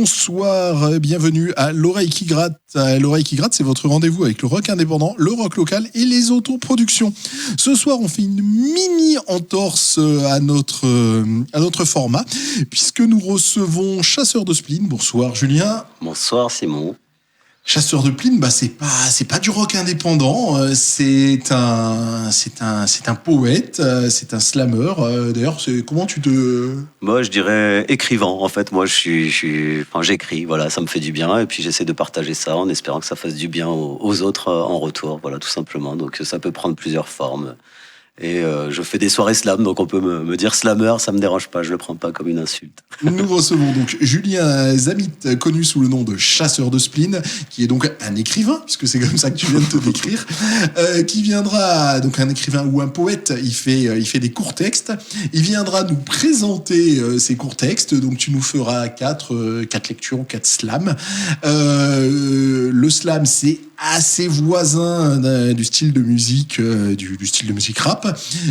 bonsoir, bienvenue à l'Oreille qui gratte. L'Oreille qui gratte, c'est votre rendez-vous avec le rock indépendant, le rock local et les autoproductions. Ce soir, on fait une mini entorse à notre format, puisque nous recevons Chasseur de Spleen. Bonsoir Julien. Bonsoir Simon. Chasseur de Spleen, c'est pas du rock indépendant, c'est un poète, c'est un slammer. D'ailleurs, comment tu te... Moi, je dirais écrivain. En fait, moi, j'écris. Voilà, ça me fait du bien, et puis j'essaie de partager ça en espérant que ça fasse du bien aux autres en retour. Voilà, tout simplement. Donc, ça peut prendre plusieurs formes. Et je fais des soirées slam, donc on peut me dire slammer, ça me dérange pas, je le prends pas comme une insulte. Nous recevons donc Julien Zamit, connu sous le nom de Chasseur de Spleen, qui est donc un écrivain, puisque c'est comme ça que tu viens de te décrire, qui viendra, donc un écrivain ou un poète, il fait des courts textes, il viendra nous présenter ces courts textes, donc tu nous feras quatre lectures, 4 slams. Le slam, c'est assez voisin du style de musique, du style de musique rap.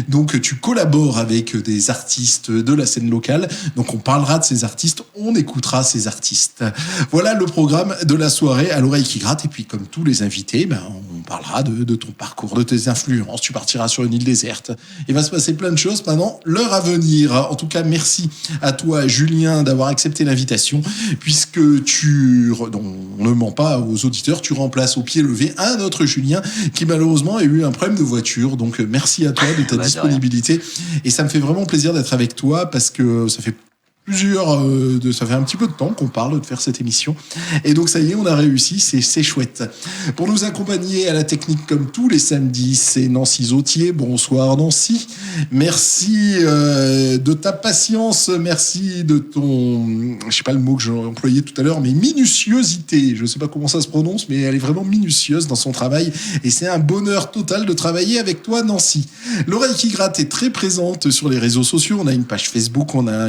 Donc tu collabores avec des artistes de la scène locale. Donc on parlera de ces artistes, on écoutera ces artistes. Voilà le programme de la soirée à l'Oreille qui gratte. Et puis comme tous les invités, on parlera de ton parcours, de tes influences. Tu partiras sur une île déserte. Il va se passer plein de choses pendant l'heure à venir. En tout cas, merci à toi Julien d'avoir accepté l'invitation, puisque on ne ment pas aux auditeurs, tu remplaces au pied levé un autre Julien qui malheureusement a eu un problème de voiture. Donc merci à toi de ta disponibilité. Et ça me fait vraiment plaisir d'être avec toi parce que ça fait ça fait un petit peu de temps qu'on parle de faire cette émission. Et donc ça y est, on a réussi, c'est chouette. Pour nous accompagner à la technique comme tous les samedis, c'est Nancy Zautier. Bonsoir Nancy. Merci de ta patience, merci de ton, je sais pas le mot que j'ai employé tout à l'heure, mais minutiosité. Je sais pas comment ça se prononce, mais elle est vraiment minutieuse dans son travail. Et c'est un bonheur total de travailler avec toi Nancy. L'Oreille qui gratte est très présente sur les réseaux sociaux. On a une page Facebook, on a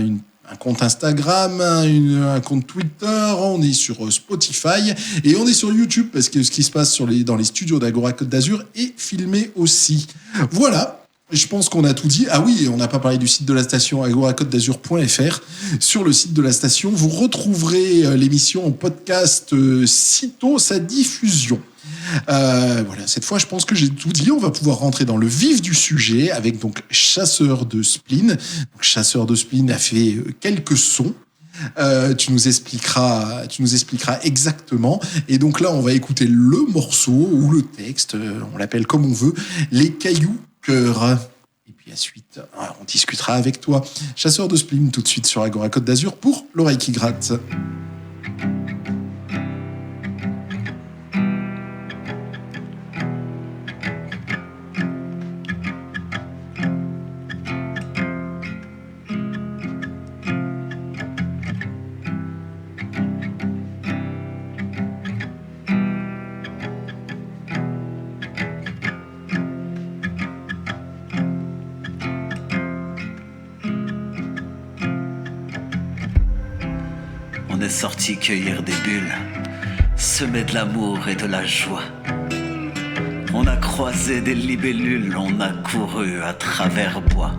un compte Instagram, un compte Twitter, on est sur Spotify et on est sur YouTube parce que ce qui se passe dans les studios d'Agora Côte d'Azur est filmé aussi. Voilà. Je pense qu'on a tout dit. Ah oui, on n'a pas parlé du site de la station agoracôtedazur.fr. Sur le site de la station, vous retrouverez l'émission en podcast sitôt sa diffusion. Voilà, cette fois, je pense que j'ai tout dit. On va pouvoir rentrer dans le vif du sujet avec donc Chasseur de Spleen. Donc, Chasseur de Spleen a fait quelques sons. Tu nous expliqueras exactement. Et donc là, on va écouter le morceau ou le texte, on l'appelle comme on veut, Les Cailloux Cœur. Et puis ensuite, on discutera avec toi. Chasseur de Spleen, tout de suite sur Agora Côte d'Azur pour l'Oreille qui gratte. Sorti cueillir des bulles, semer de l'amour et de la joie. On a croisé des libellules, on a couru à travers bois.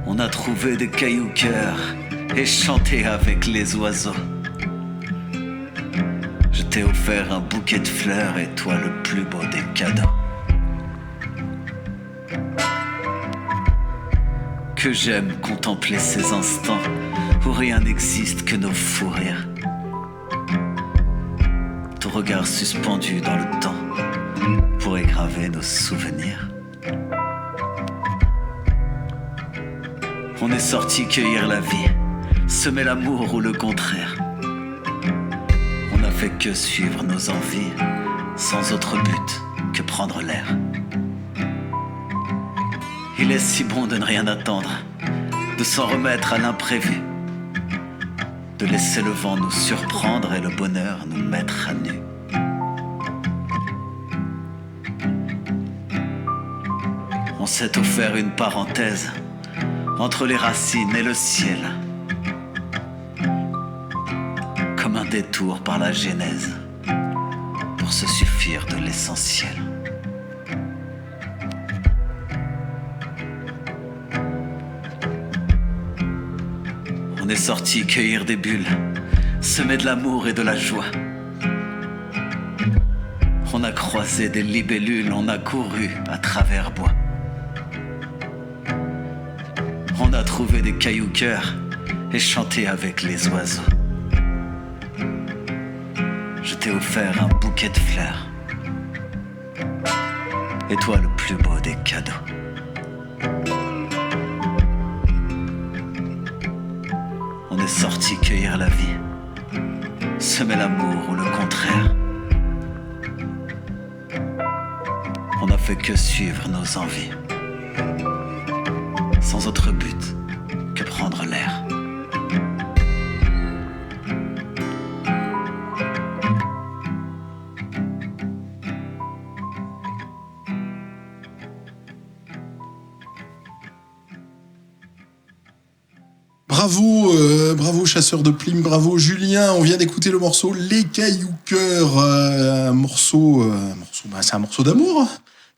On a trouvé des cailloux cœur et chanté avec les oiseaux. Je t'ai offert un bouquet de fleurs et toi le plus beau des cadeaux. Que j'aime contempler ces instants où rien n'existe que nos fous rires. Ton regard suspendu dans le temps pourrait graver nos souvenirs. On est sorti cueillir la vie, semer l'amour ou le contraire. On n'a fait que suivre nos envies, sans autre but que prendre l'air. Il est si bon de ne rien attendre, de s'en remettre à l'imprévu, de laisser le vent nous surprendre et le bonheur nous mettre à nu. On s'est offert une parenthèse entre les racines et le ciel, comme un détour par la genèse pour se suffire de l'essentiel. est sorti cueillir des bulles, semer de l'amour et de la joie. On a croisé des libellules, on a couru à travers bois. On a trouvé des cailloux-cœurs et chanté avec les oiseaux. Je t'ai offert un bouquet de fleurs, et toi le plus beau des cadeaux. On est sorti cueillir la vie, semer l'amour ou le contraire. On n'a fait que suivre nos envies, sans autre but que prendre l'air. Bravo chasseur de plumes, bravo Julien. On vient d'écouter le morceau Les Cailloux Cœurs, c'est un morceau d'amour.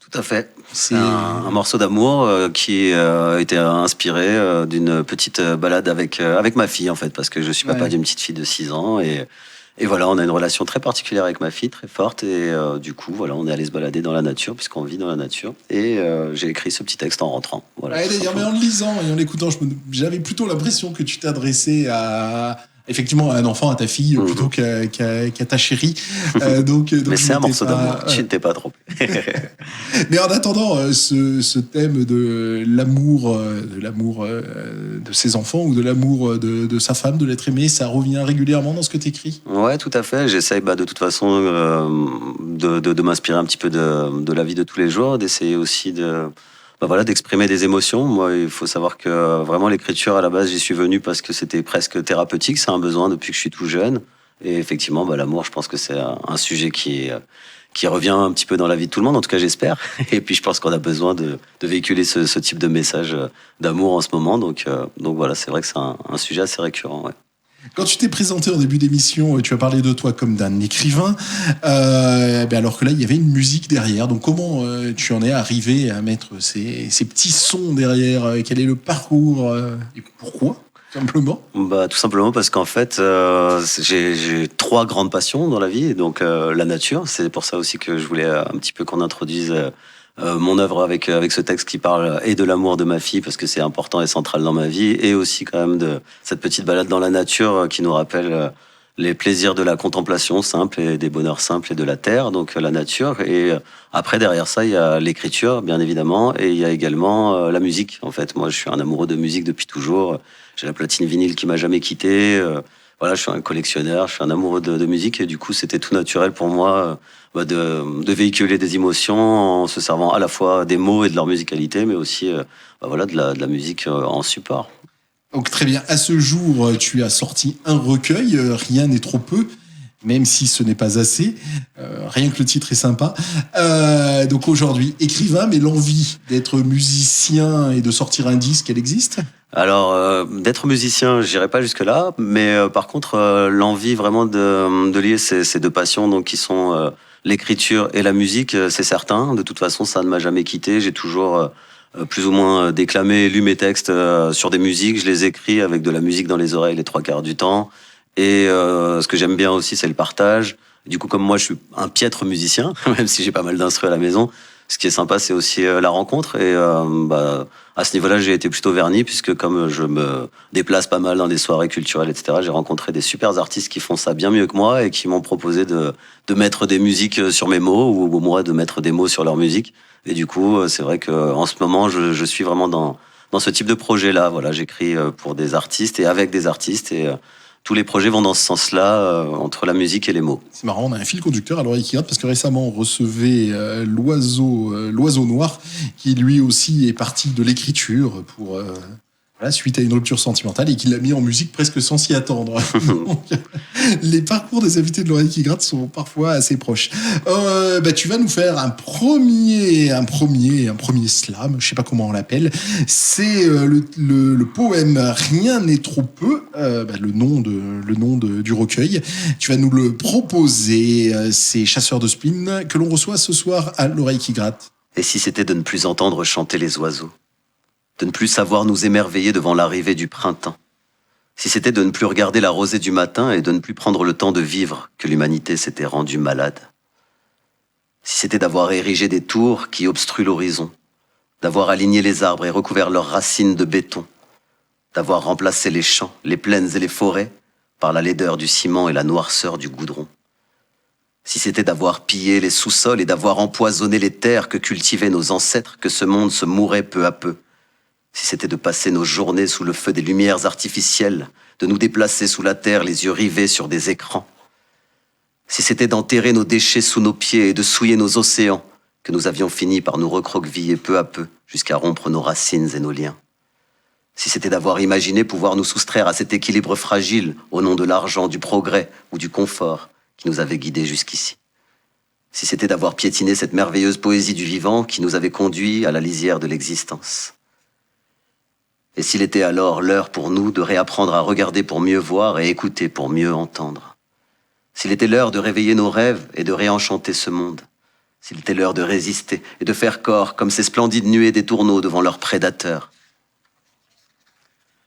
Tout à fait. C'est un morceau d'amour qui était inspiré d'une petite balade avec ma fille, en fait, parce que je suis papa d'une petite fille de 6 ans et voilà, on a une relation très particulière avec ma fille, très forte, et du coup, voilà, on est allé se balader dans la nature, puisqu'on vit dans la nature, et j'ai écrit ce petit texte en rentrant. Voilà, d'ailleurs, mais en le lisant et en l'écoutant, j'avais plutôt l'impression que tu t'adressais effectivement à un enfant, à ta fille, plutôt qu'à ta chérie. Donc mais c'est un morceau d'amour, tu ne t'es pas trompé. Mais en attendant, ce thème de l'amour de ses enfants ou de l'amour de sa femme, de l'être aimé, ça revient régulièrement dans ce que tu écris. Ouais, tout à fait. J'essaye de toute façon de m'inspirer un petit peu de la vie de tous les jours, d'essayer aussi d'exprimer des émotions. Moi, il faut savoir que vraiment l'écriture, à la base, j'y suis venu parce que c'était presque thérapeutique. C'est un besoin depuis que je suis tout jeune. Et effectivement, l'amour, je pense que c'est un sujet qui revient un petit peu dans la vie de tout le monde, en tout cas j'espère. Et puis je pense qu'on a besoin de véhiculer ce type de message d'amour en ce moment. Donc voilà, c'est vrai que c'est un sujet assez récurrent. Ouais. Quand tu t'es présenté en début d'émission, tu as parlé de toi comme d'un écrivain, alors que là, il y avait une musique derrière. Donc comment tu en es arrivé à mettre ces petits sons derrière? Quel est le parcours et pourquoi, simplement? Tout simplement parce qu'en fait, j'ai 3 grandes passions dans la vie. Donc la nature, c'est pour ça aussi que je voulais un petit peu qu'on introduise mon œuvre avec ce texte qui parle et de l'amour de ma fille, parce que c'est important et central dans ma vie, et aussi quand même de cette petite balade dans la nature qui nous rappelle les plaisirs de la contemplation simple et des bonheurs simples et de la terre, donc la nature. Et après, derrière ça, il y a l'écriture, bien évidemment, et il y a également la musique. En fait, moi, je suis un amoureux de musique depuis toujours. J'ai la platine vinyle qui m'a jamais quitté. Voilà, je suis un collectionneur, je suis un amoureux de musique, et du coup, c'était tout naturel pour moi de véhiculer des émotions en se servant à la fois des mots et de leur musicalité, mais aussi de la musique en support. Donc très bien, à ce jour, tu as sorti un recueil, Rien n'est trop peu, même si ce n'est pas assez, rien que le titre est sympa. Donc aujourd'hui, écrivain, mais l'envie d'être musicien et de sortir un disque, elle existe ? Alors, d'être musicien, j'irai pas jusque-là, mais par contre, l'envie vraiment de lier ces 2 passions, donc qui sont l'écriture et la musique, c'est certain. De toute façon, ça ne m'a jamais quitté. J'ai toujours plus ou moins déclamé, lu mes textes sur des musiques. Je les écris avec de la musique dans les oreilles les 3/4 du temps. Et ce que j'aime bien aussi, c'est le partage. Du coup, comme moi, je suis un piètre musicien, même si j'ai pas mal d'instruments à la maison, ce qui est sympa, c'est aussi la rencontre. Et à ce niveau-là, j'ai été plutôt verni, puisque comme je me déplace pas mal dans des soirées culturelles, etc., j'ai rencontré des super artistes qui font ça bien mieux que moi et qui m'ont proposé de mettre des musiques sur mes mots, ou moi de mettre des mots sur leur musique. Et du coup, c'est vrai qu'en ce moment, je suis vraiment dans ce type de projet-là. Voilà, j'écris pour des artistes et avec des artistes, et tous les projets vont dans ce sens-là, entre la musique et les mots. C'est marrant, on a un fil conducteur à l'oreille qui gratte, parce que récemment on recevait l'oiseau noir, qui lui aussi est parti de l'écriture pour suite à une rupture sentimentale, et qui l'a mis en musique presque sans s'y attendre. Donc, les parcours des invités de l'oreille qui gratte sont parfois assez proches. Tu vas nous faire un premier slam, je sais pas comment on l'appelle. C'est le poème Rien n'est trop peu, le nom du recueil. Tu vas nous le proposer. C'est Chasseur de spleen que l'on reçoit ce soir à l'oreille qui gratte. Et si c'était de ne plus entendre chanter les oiseaux, de ne plus savoir nous émerveiller devant l'arrivée du printemps, Si c'était de ne plus regarder la rosée du matin et de ne plus prendre le temps de vivre que l'humanité s'était rendue malade. Si c'était d'avoir érigé des tours qui obstruent l'horizon, d'avoir aligné les arbres et recouvert leurs racines de béton, d'avoir remplacé les champs, les plaines et les forêts par la laideur du ciment et la noirceur du goudron. Si c'était d'avoir pillé les sous-sols et d'avoir empoisonné les terres que cultivaient nos ancêtres, que ce monde se mourait peu à peu. Si c'était de passer nos journées sous le feu des lumières artificielles, de nous déplacer sous la terre les yeux rivés sur des écrans. Si c'était d'enterrer nos déchets sous nos pieds et de souiller nos océans, que nous avions fini par nous recroqueviller peu à peu jusqu'à rompre nos racines et nos liens. Si c'était d'avoir imaginé pouvoir nous soustraire à cet équilibre fragile au nom de l'argent, du progrès ou du confort qui nous avait guidés jusqu'ici. Si c'était d'avoir piétiné cette merveilleuse poésie du vivant qui nous avait conduits à la lisière de l'existence. Et s'il était alors l'heure pour nous de réapprendre à regarder pour mieux voir et écouter pour mieux entendre. S'il était l'heure de réveiller nos rêves et de réenchanter ce monde. S'il était l'heure de résister et de faire corps comme ces splendides nuées des tourneaux devant leurs prédateurs.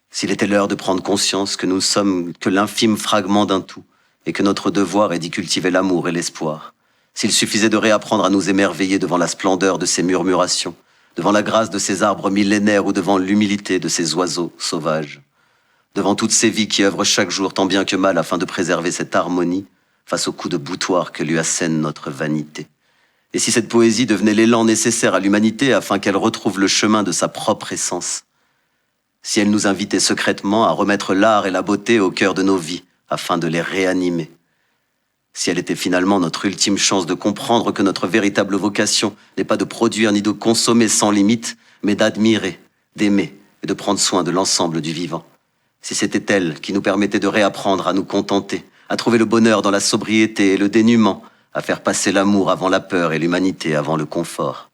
S'il était l'heure de prendre conscience que nous ne sommes que l'infime fragment d'un tout et que notre devoir est d'y cultiver l'amour et l'espoir. S'il suffisait de réapprendre à nous émerveiller devant la splendeur de ces murmurations, devant la grâce de ces arbres millénaires ou devant l'humilité de ces oiseaux sauvages, devant toutes ces vies qui œuvrent chaque jour tant bien que mal afin de préserver cette harmonie face aux coups de boutoir que lui assène notre vanité. Et si cette poésie devenait l'élan nécessaire à l'humanité afin qu'elle retrouve le chemin de sa propre essence, si elle nous invitait secrètement à remettre l'art et la beauté au cœur de nos vies afin de les réanimer, si elle était finalement notre ultime chance de comprendre que notre véritable vocation n'est pas de produire ni de consommer sans limite, mais d'admirer, d'aimer et de prendre soin de l'ensemble du vivant. Si c'était elle qui nous permettait de réapprendre à nous contenter, à trouver le bonheur dans la sobriété et le dénuement, à faire passer l'amour avant la peur et l'humanité avant le confort.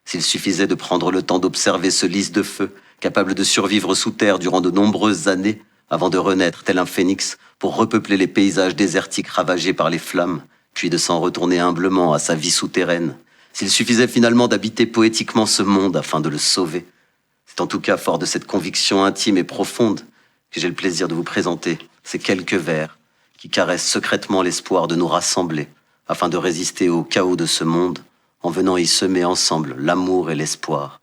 S'il suffisait de prendre le temps d'observer ce lys de feu, capable de survivre sous terre durant de nombreuses années, avant de renaître tel un phénix pour repeupler les paysages désertiques ravagés par les flammes, puis de s'en retourner humblement à sa vie souterraine. S'il suffisait finalement d'habiter poétiquement ce monde afin de le sauver. C'est en tout cas fort de cette conviction intime et profonde que j'ai le plaisir de vous présenter ces quelques vers qui caressent secrètement l'espoir de nous rassembler afin de résister au chaos de ce monde en venant y semer ensemble l'amour et l'espoir.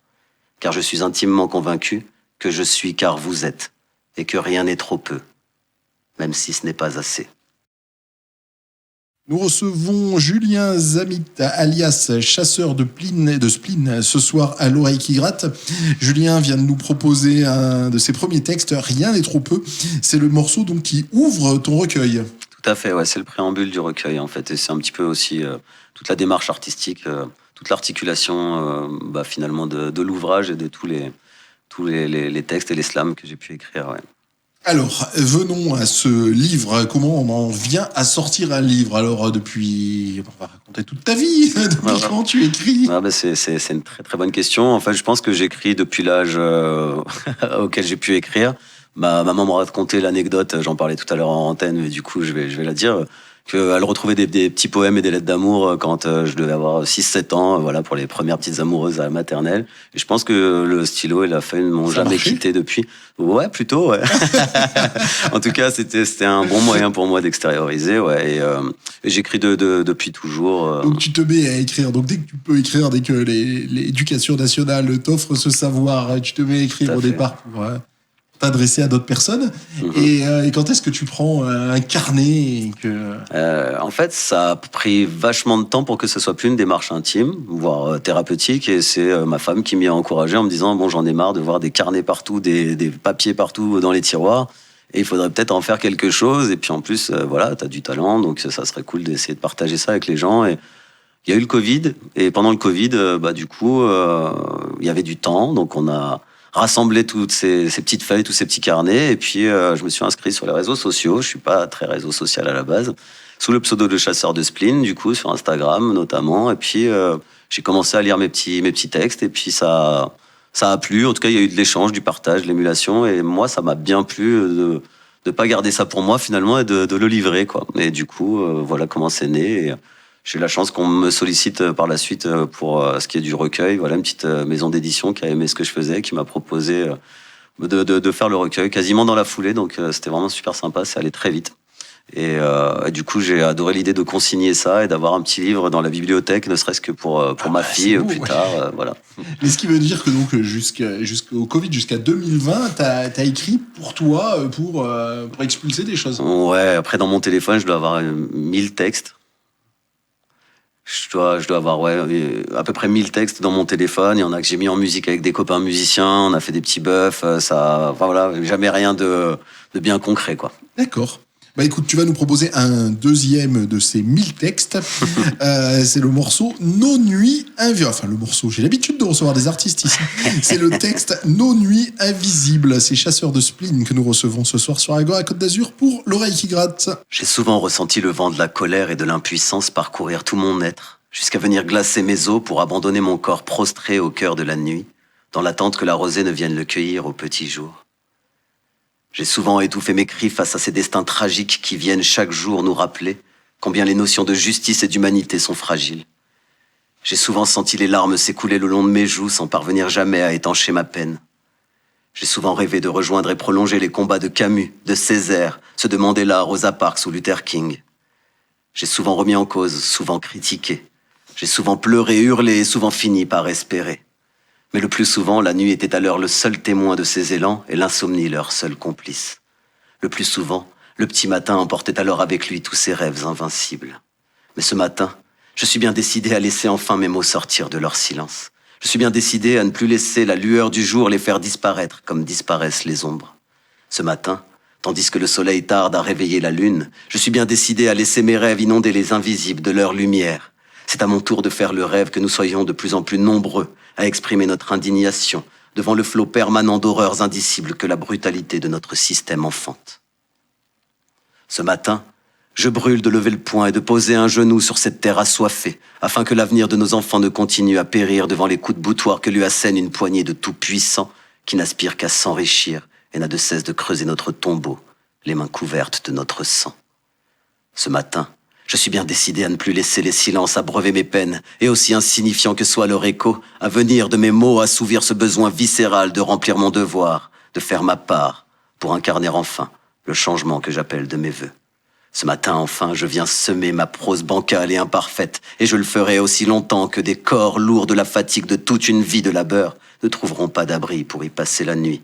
Car je suis intimement convaincu que je suis car vous êtes, et que rien n'est trop peu, même si ce n'est pas assez. Nous recevons Julien Zamit, alias chasseur de spleen, ce soir à l'oreille qui gratte. Julien vient de nous proposer un de ses premiers textes, Rien n'est trop peu. C'est le morceau donc qui ouvre ton recueil. Tout à fait, ouais, c'est le préambule du recueil en fait, et c'est un petit peu aussi toute la démarche artistique, toute l'articulation finalement de l'ouvrage et de tous les textes et les slams que j'ai pu écrire. Ouais. Alors, venons à ce livre. Comment on en vient à sortir un livre? Alors, depuis... On va raconter toute ta vie. Depuis quand tu écris? C'est une très très bonne question. En fait, je pense que j'écris depuis l'âge auquel j'ai pu écrire. Ma maman m'a raconté l'anecdote, j'en parlais tout à l'heure en antenne, mais du coup, je vais la dire, qu'elle retrouvait des petits poèmes et des lettres d'amour quand je devais avoir 6-7 ans, voilà, pour les premières petites amoureuses à la maternelle. Et je pense que le stylo et la feuille ne m'ont jamais quitté depuis. Ouais, plutôt, ouais. En tout cas, c'était un bon moyen pour moi d'extérioriser, ouais. Et j'écris depuis toujours. Donc tu te mets à écrire. Donc dès que tu peux écrire, dès que l'éducation nationale t'offre ce savoir, tu te mets à écrire au départ pour t'adresser à d'autres personnes. Et quand est-ce que tu prends un carnet En fait, ça a pris vachement de temps pour que ce soit plus une démarche intime, voire thérapeutique. Et c'est ma femme qui m'y a encouragé en me disant « Bon, j'en ai marre de voir des carnets partout, des papiers partout dans les tiroirs. Et il faudrait peut-être en faire quelque chose. Et puis en plus, voilà, t'as du talent, donc ça serait cool d'essayer de partager ça avec les gens. » Et il y a eu le Covid. Et pendant le Covid, du coup, il y avait du temps. Donc on a rassembler toutes ces petites feuilles, tous ces petits carnets, et puis je me suis inscrit sur les réseaux sociaux. Je suis pas très réseau social à la base, sous le pseudo de chasseur de spleen, du coup sur Instagram notamment. Et puis j'ai commencé à lire mes petits textes, et puis ça a plu. En tout cas, il y a eu de l'échange, du partage, de l'émulation, et moi ça m'a bien plu de pas garder ça pour moi finalement et de le livrer, quoi. Et du coup, voilà comment c'est né. Et j'ai eu la chance qu'on me sollicite par la suite pour ce qui est du recueil. Voilà, une petite maison d'édition qui a aimé ce que je faisais, qui m'a proposé de faire le recueil, quasiment dans la foulée. Donc c'était vraiment super sympa, c'est allé très vite. Et du coup, j'ai adoré l'idée de consigner ça et d'avoir un petit livre dans la bibliothèque, ne serait-ce que pour ma fille beau, plus tard. Voilà. Mais ce qui veut dire que donc jusqu'au Covid, jusqu'à 2020, t'as écrit pour toi, pour expulser des choses. Ouais, après dans mon téléphone, je dois avoir 1000 textes. Je dois avoir à peu près 1000 textes dans mon téléphone. Il y en a que j'ai mis en musique avec des copains musiciens. On a fait des petits buffs. Jamais rien de bien concret, quoi. D'accord. Bah écoute, tu vas nous proposer un deuxième de ces 1000 textes. C'est le morceau Nos nuits invisibles. Enfin, le morceau, j'ai l'habitude de recevoir des artistes ici. C'est le texte Nos nuits invisibles. C'est Chasseurs de Spleen que nous recevons ce soir sur Agora Côte d'Azur pour l'oreille qui gratte. J'ai souvent ressenti le vent de la colère et de l'impuissance parcourir tout mon être, jusqu'à venir glacer mes os pour abandonner mon corps prostré au cœur de la nuit, dans l'attente que la rosée ne vienne le cueillir au petit jour. J'ai souvent étouffé mes cris face à ces destins tragiques qui viennent chaque jour nous rappeler combien les notions de justice et d'humanité sont fragiles. J'ai souvent senti les larmes s'écouler le long de mes joues sans parvenir jamais à étancher ma peine. J'ai souvent rêvé de rejoindre et prolonger les combats de Camus, de Césaire, ceux de Mandela, Rosa Parks ou Luther King. J'ai souvent remis en cause, souvent critiqué. J'ai souvent pleuré, hurlé et souvent fini par espérer. Mais le plus souvent, la nuit était alors le seul témoin de ces élans et l'insomnie leur seul complice. Le plus souvent, le petit matin emportait alors avec lui tous ses rêves invincibles. Mais ce matin, je suis bien décidé à laisser enfin mes mots sortir de leur silence. Je suis bien décidé à ne plus laisser la lueur du jour les faire disparaître comme disparaissent les ombres. Ce matin, tandis que le soleil tarde à réveiller la lune, je suis bien décidé à laisser mes rêves inonder les invisibles de leur lumière. C'est à mon tour de faire le rêve que nous soyons de plus en plus nombreux à exprimer notre indignation devant le flot permanent d'horreurs indicibles que la brutalité de notre système enfante. Ce matin, je brûle de lever le poing et de poser un genou sur cette terre assoiffée, afin que l'avenir de nos enfants ne continue à périr devant les coups de boutoir que lui assène une poignée de tout-puissants qui n'aspire qu'à s'enrichir et n'a de cesse de creuser notre tombeau, les mains couvertes de notre sang. Ce matin, je suis bien décidé à ne plus laisser les silences abreuver mes peines, et aussi insignifiant que soit leur écho, à venir de mes mots assouvir ce besoin viscéral de remplir mon devoir, de faire ma part, pour incarner enfin le changement que j'appelle de mes vœux. Ce matin, enfin, je viens semer ma prose bancale et imparfaite, et je le ferai aussi longtemps que des corps lourds de la fatigue de toute une vie de labeur ne trouveront pas d'abri pour y passer la nuit.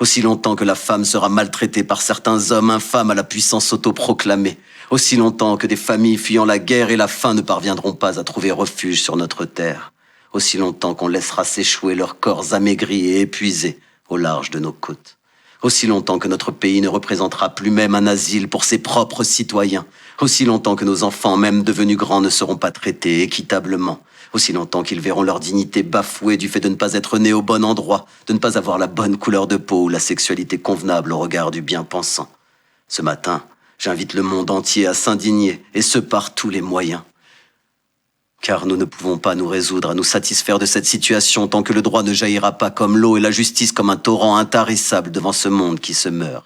Aussi longtemps que la femme sera maltraitée par certains hommes infâmes à la puissance autoproclamée, aussi longtemps que des familles fuyant la guerre et la faim ne parviendront pas à trouver refuge sur notre terre, aussi longtemps qu'on laissera s'échouer leurs corps amaigris et épuisés au large de nos côtes, aussi longtemps que notre pays ne représentera plus même un asile pour ses propres citoyens, aussi longtemps que nos enfants, même devenus grands, ne seront pas traités équitablement, aussi longtemps qu'ils verront leur dignité bafouée du fait de ne pas être nés au bon endroit, de ne pas avoir la bonne couleur de peau ou la sexualité convenable au regard du bien-pensant. Ce matin, j'invite le monde entier à s'indigner, et ce par tous les moyens. Car nous ne pouvons pas nous résoudre à nous satisfaire de cette situation tant que le droit ne jaillira pas comme l'eau et la justice comme un torrent intarissable devant ce monde qui se meurt.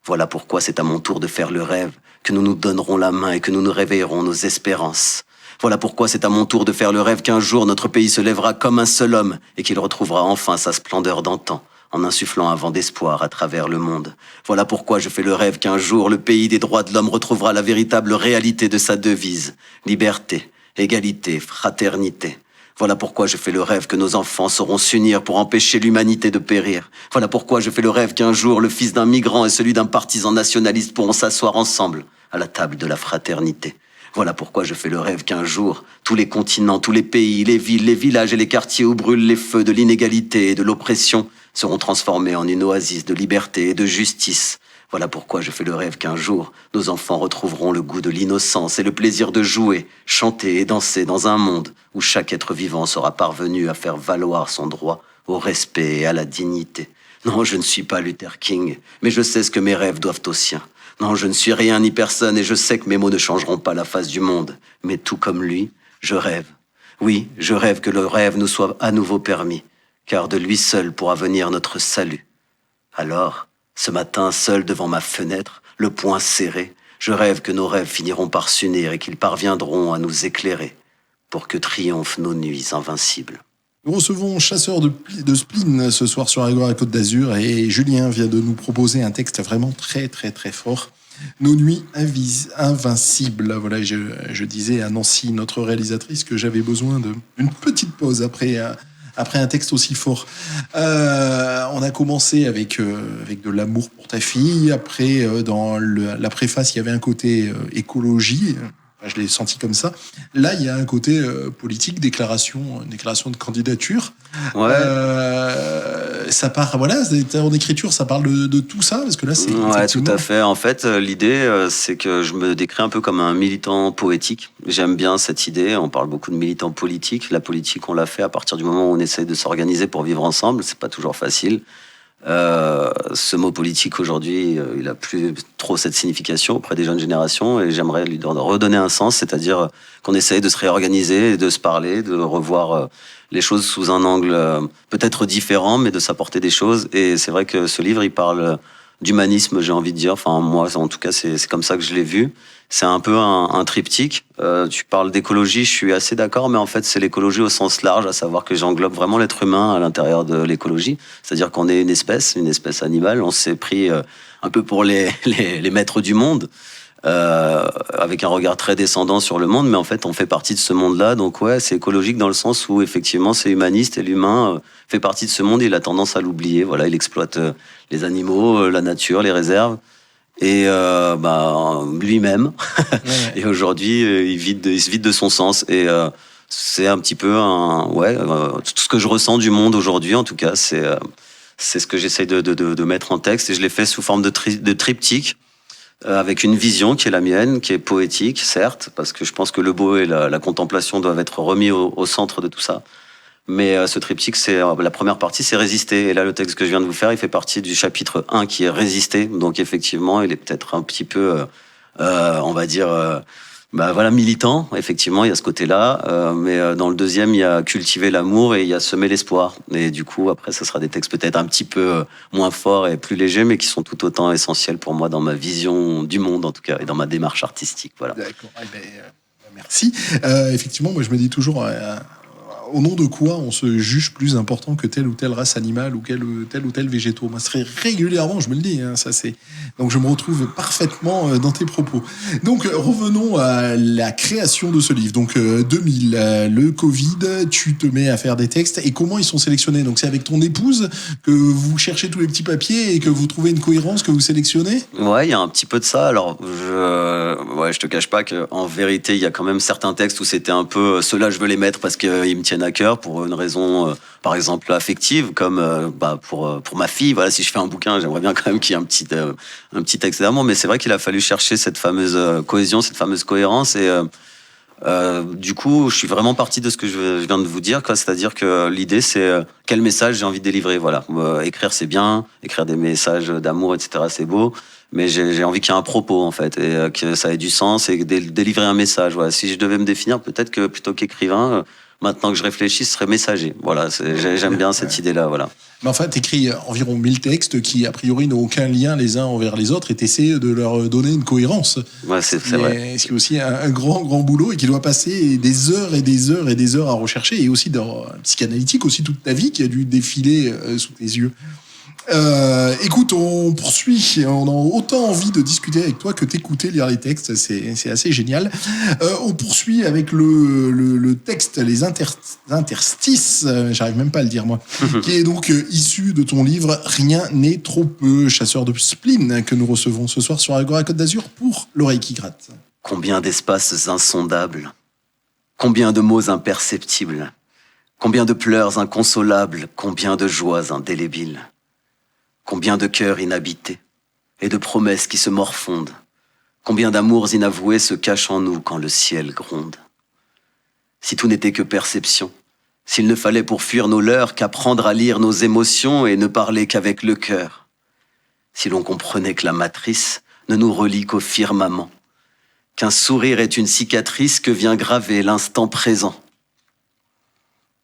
Voilà pourquoi c'est à mon tour de faire le rêve que nous nous donnerons la main et que nous nous réveillerons nos espérances. Voilà pourquoi c'est à mon tour de faire le rêve qu'un jour notre pays se lèvera comme un seul homme et qu'il retrouvera enfin sa splendeur d'antan, en insufflant un vent d'espoir à travers le monde. Voilà pourquoi je fais le rêve qu'un jour le pays des droits de l'homme retrouvera la véritable réalité de sa devise, liberté, égalité, fraternité. Voilà pourquoi je fais le rêve que nos enfants sauront s'unir pour empêcher l'humanité de périr. Voilà pourquoi je fais le rêve qu'un jour le fils d'un migrant et celui d'un partisan nationaliste pourront s'asseoir ensemble à la table de la fraternité. Voilà pourquoi je fais le rêve qu'un jour, tous les continents, tous les pays, les villes, les villages et les quartiers où brûlent les feux de l'inégalité et de l'oppression seront transformés en une oasis de liberté et de justice. Voilà pourquoi je fais le rêve qu'un jour, nos enfants retrouveront le goût de l'innocence et le plaisir de jouer, chanter et danser dans un monde où chaque être vivant sera parvenu à faire valoir son droit au respect et à la dignité. Non, je ne suis pas Luther King, mais je sais ce que mes rêves doivent aux siens. Non, je ne suis rien ni personne et je sais que mes mots ne changeront pas la face du monde. Mais tout comme lui, je rêve. Oui, je rêve que le rêve nous soit à nouveau permis, car de lui seul pourra venir notre salut. Alors, ce matin, seul devant ma fenêtre, le poing serré, je rêve que nos rêves finiront par s'unir et qu'ils parviendront à nous éclairer pour que triomphent nos nuits invincibles. Nous recevons Chasseur de Spleen ce soir sur Agora Côte d'Azur et Julien vient de nous proposer un texte vraiment très très très fort. Nos nuits invincibles. Voilà, je disais à Nancy, notre réalisatrice, que j'avais besoin d'une petite pause après un texte aussi fort. On a commencé avec de l'amour pour ta fille. Après, dans la préface, il y avait un côté écologie. Je l'ai senti comme ça. Là, il y a un côté politique, déclaration de candidature. Ouais. Ça part, voilà, en écriture, ça parle de tout ça, parce que là, c'est... Ouais, tout à fait. En fait, l'idée, c'est que je me décris un peu comme un militant poétique. J'aime bien cette idée. On parle beaucoup de militants politiques. La politique, on l'a fait à partir du moment où on essaye de s'organiser pour vivre ensemble. C'est pas toujours facile. Ce mot politique aujourd'hui, il a plus trop cette signification auprès des jeunes générations et j'aimerais lui redonner un sens, c'est-à-dire qu'on essaye de se réorganiser, de se parler, de revoir les choses sous un angle peut-être différent, mais de s'apporter des choses. Et c'est vrai que ce livre, il parle d'humanisme, j'ai envie de dire. Enfin, moi, en tout cas, c'est comme ça que je l'ai vu. C'est un peu un triptyque. Tu parles d'écologie, je suis assez d'accord, mais en fait, c'est l'écologie au sens large, à savoir que j'englobe vraiment l'être humain à l'intérieur de l'écologie. C'est-à-dire qu'on est une espèce animale. On s'est pris un peu pour les maîtres du monde, avec un regard très descendant sur le monde, mais en fait, on fait partie de ce monde-là. Donc ouais, c'est écologique dans le sens où effectivement, c'est humaniste et l'humain fait partie de ce monde et il a tendance à l'oublier. Voilà, il exploite les animaux, la nature, les réserves. Et lui-même. Ouais. Et aujourd'hui, il se vide de son sens. Et c'est un petit peu tout ce que je ressens du monde aujourd'hui. En tout cas, c'est ce que j'essaye de mettre en texte. Et je l'ai fait sous forme de triptyque, avec une vision qui est la mienne, qui est poétique, certes, parce que je pense que le beau et la contemplation doivent être remis au centre de tout ça. Mais ce triptyque, la première partie, c'est résister. Et là, le texte que je viens de vous faire, il fait partie du chapitre 1 qui est résister. Donc effectivement, il est peut-être un petit peu, on va dire, militant. Effectivement, il y a ce côté-là. Mais dans le deuxième, il y a cultiver l'amour et il y a semer l'espoir. Et du coup, après, ça sera des textes peut-être un petit peu moins forts et plus légers, mais qui sont tout autant essentiels pour moi dans ma vision du monde, en tout cas, et dans ma démarche artistique. Voilà. D'accord. Merci. Effectivement, moi, je me dis toujours... au nom de quoi on se juge plus important que telle ou telle race animale ou tel ou tel végétaux. Moi, très régulièrement, je me le dis, ça c'est. Donc, je me retrouve parfaitement dans tes propos. Donc, revenons à la création de ce livre. Donc, 2000, le Covid, tu te mets à faire des textes. Et comment ils sont sélectionnés? Donc, c'est avec ton épouse que vous cherchez tous les petits papiers et que vous trouvez une cohérence que vous sélectionnez? Ouais, il y a un petit peu de ça. Alors, je te cache pas qu'en vérité, il y a quand même certains textes où c'était un peu ceux-là, je veux les mettre parce qu'ils me tiennent à cœur pour une raison, par exemple, affective, comme pour ma fille. Voilà, si je fais un bouquin, j'aimerais bien quand même qu'il y ait un petit texte d'amour. Mais c'est vrai qu'il a fallu chercher cette fameuse cohésion, cette fameuse cohérence. Et du coup, je suis vraiment parti de ce que je viens de vous dire, quoi. C'est-à-dire que l'idée, c'est quel message j'ai envie de délivrer. Voilà, écrire, c'est bien, écrire des messages d'amour, etc., c'est beau. Mais j'ai envie qu'il y ait un propos, en fait, et que ça ait du sens et délivrer un message. Voilà. Si je devais me définir, peut-être que plutôt qu'écrivain, maintenant que je réfléchis, ce serait messager. Voilà, j'aime bien cette idée-là, voilà. Mais enfin, t'écris environ 1000 textes qui, a priori, n'ont aucun lien les uns envers les autres et t'essaies de leur donner une cohérence. Ouais, c'est vrai. C'est aussi un grand boulot et qui doit passer des heures et des heures et des heures à rechercher et aussi dans psychanalytique, aussi toute ta vie qui a dû défiler sous tes yeux. Écoute, on poursuit. On a autant envie de discuter avec toi que t'écouter lire les textes. C'est assez génial. On poursuit avec le texte, les interstices. J'arrive même pas à le dire moi. Qui est donc issu de ton livre Rien n'est trop peu, Chasseur de Spleen, que nous recevons ce soir sur Agora Côte d'Azur pour l'oreille qui gratte. Combien d'espaces insondables, combien de mots imperceptibles, combien de pleurs inconsolables, combien de joies indélébiles. Combien de cœurs inhabités et de promesses qui se morfondent. Combien d'amours inavoués se cachent en nous quand le ciel gronde. Si tout n'était que perception, s'il ne fallait pour fuir nos leurs qu'apprendre à lire nos émotions et ne parler qu'avec le cœur. Si l'on comprenait que la matrice ne nous relie qu'au firmament, qu'un sourire est une cicatrice que vient graver l'instant présent.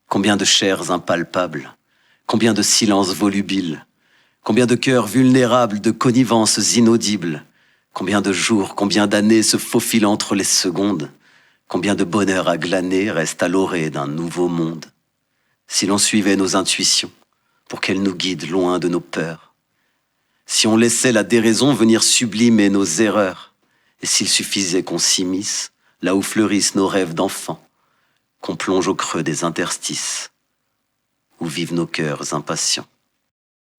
Combien de chairs impalpables, combien de silences volubiles, combien de cœurs vulnérables, de connivences inaudibles. Combien de jours, combien d'années se faufilent entre les secondes. Combien de bonheur à glaner reste à l'orée d'un nouveau monde. si l'on suivait nos intuitions, pour qu'elles nous guident loin de nos peurs. Si on laissait la déraison venir sublimer nos erreurs, et s'il suffisait qu'on s'immisce, là où fleurissent nos rêves d'enfants, qu'on plonge au creux des interstices, où vivent nos cœurs impatients.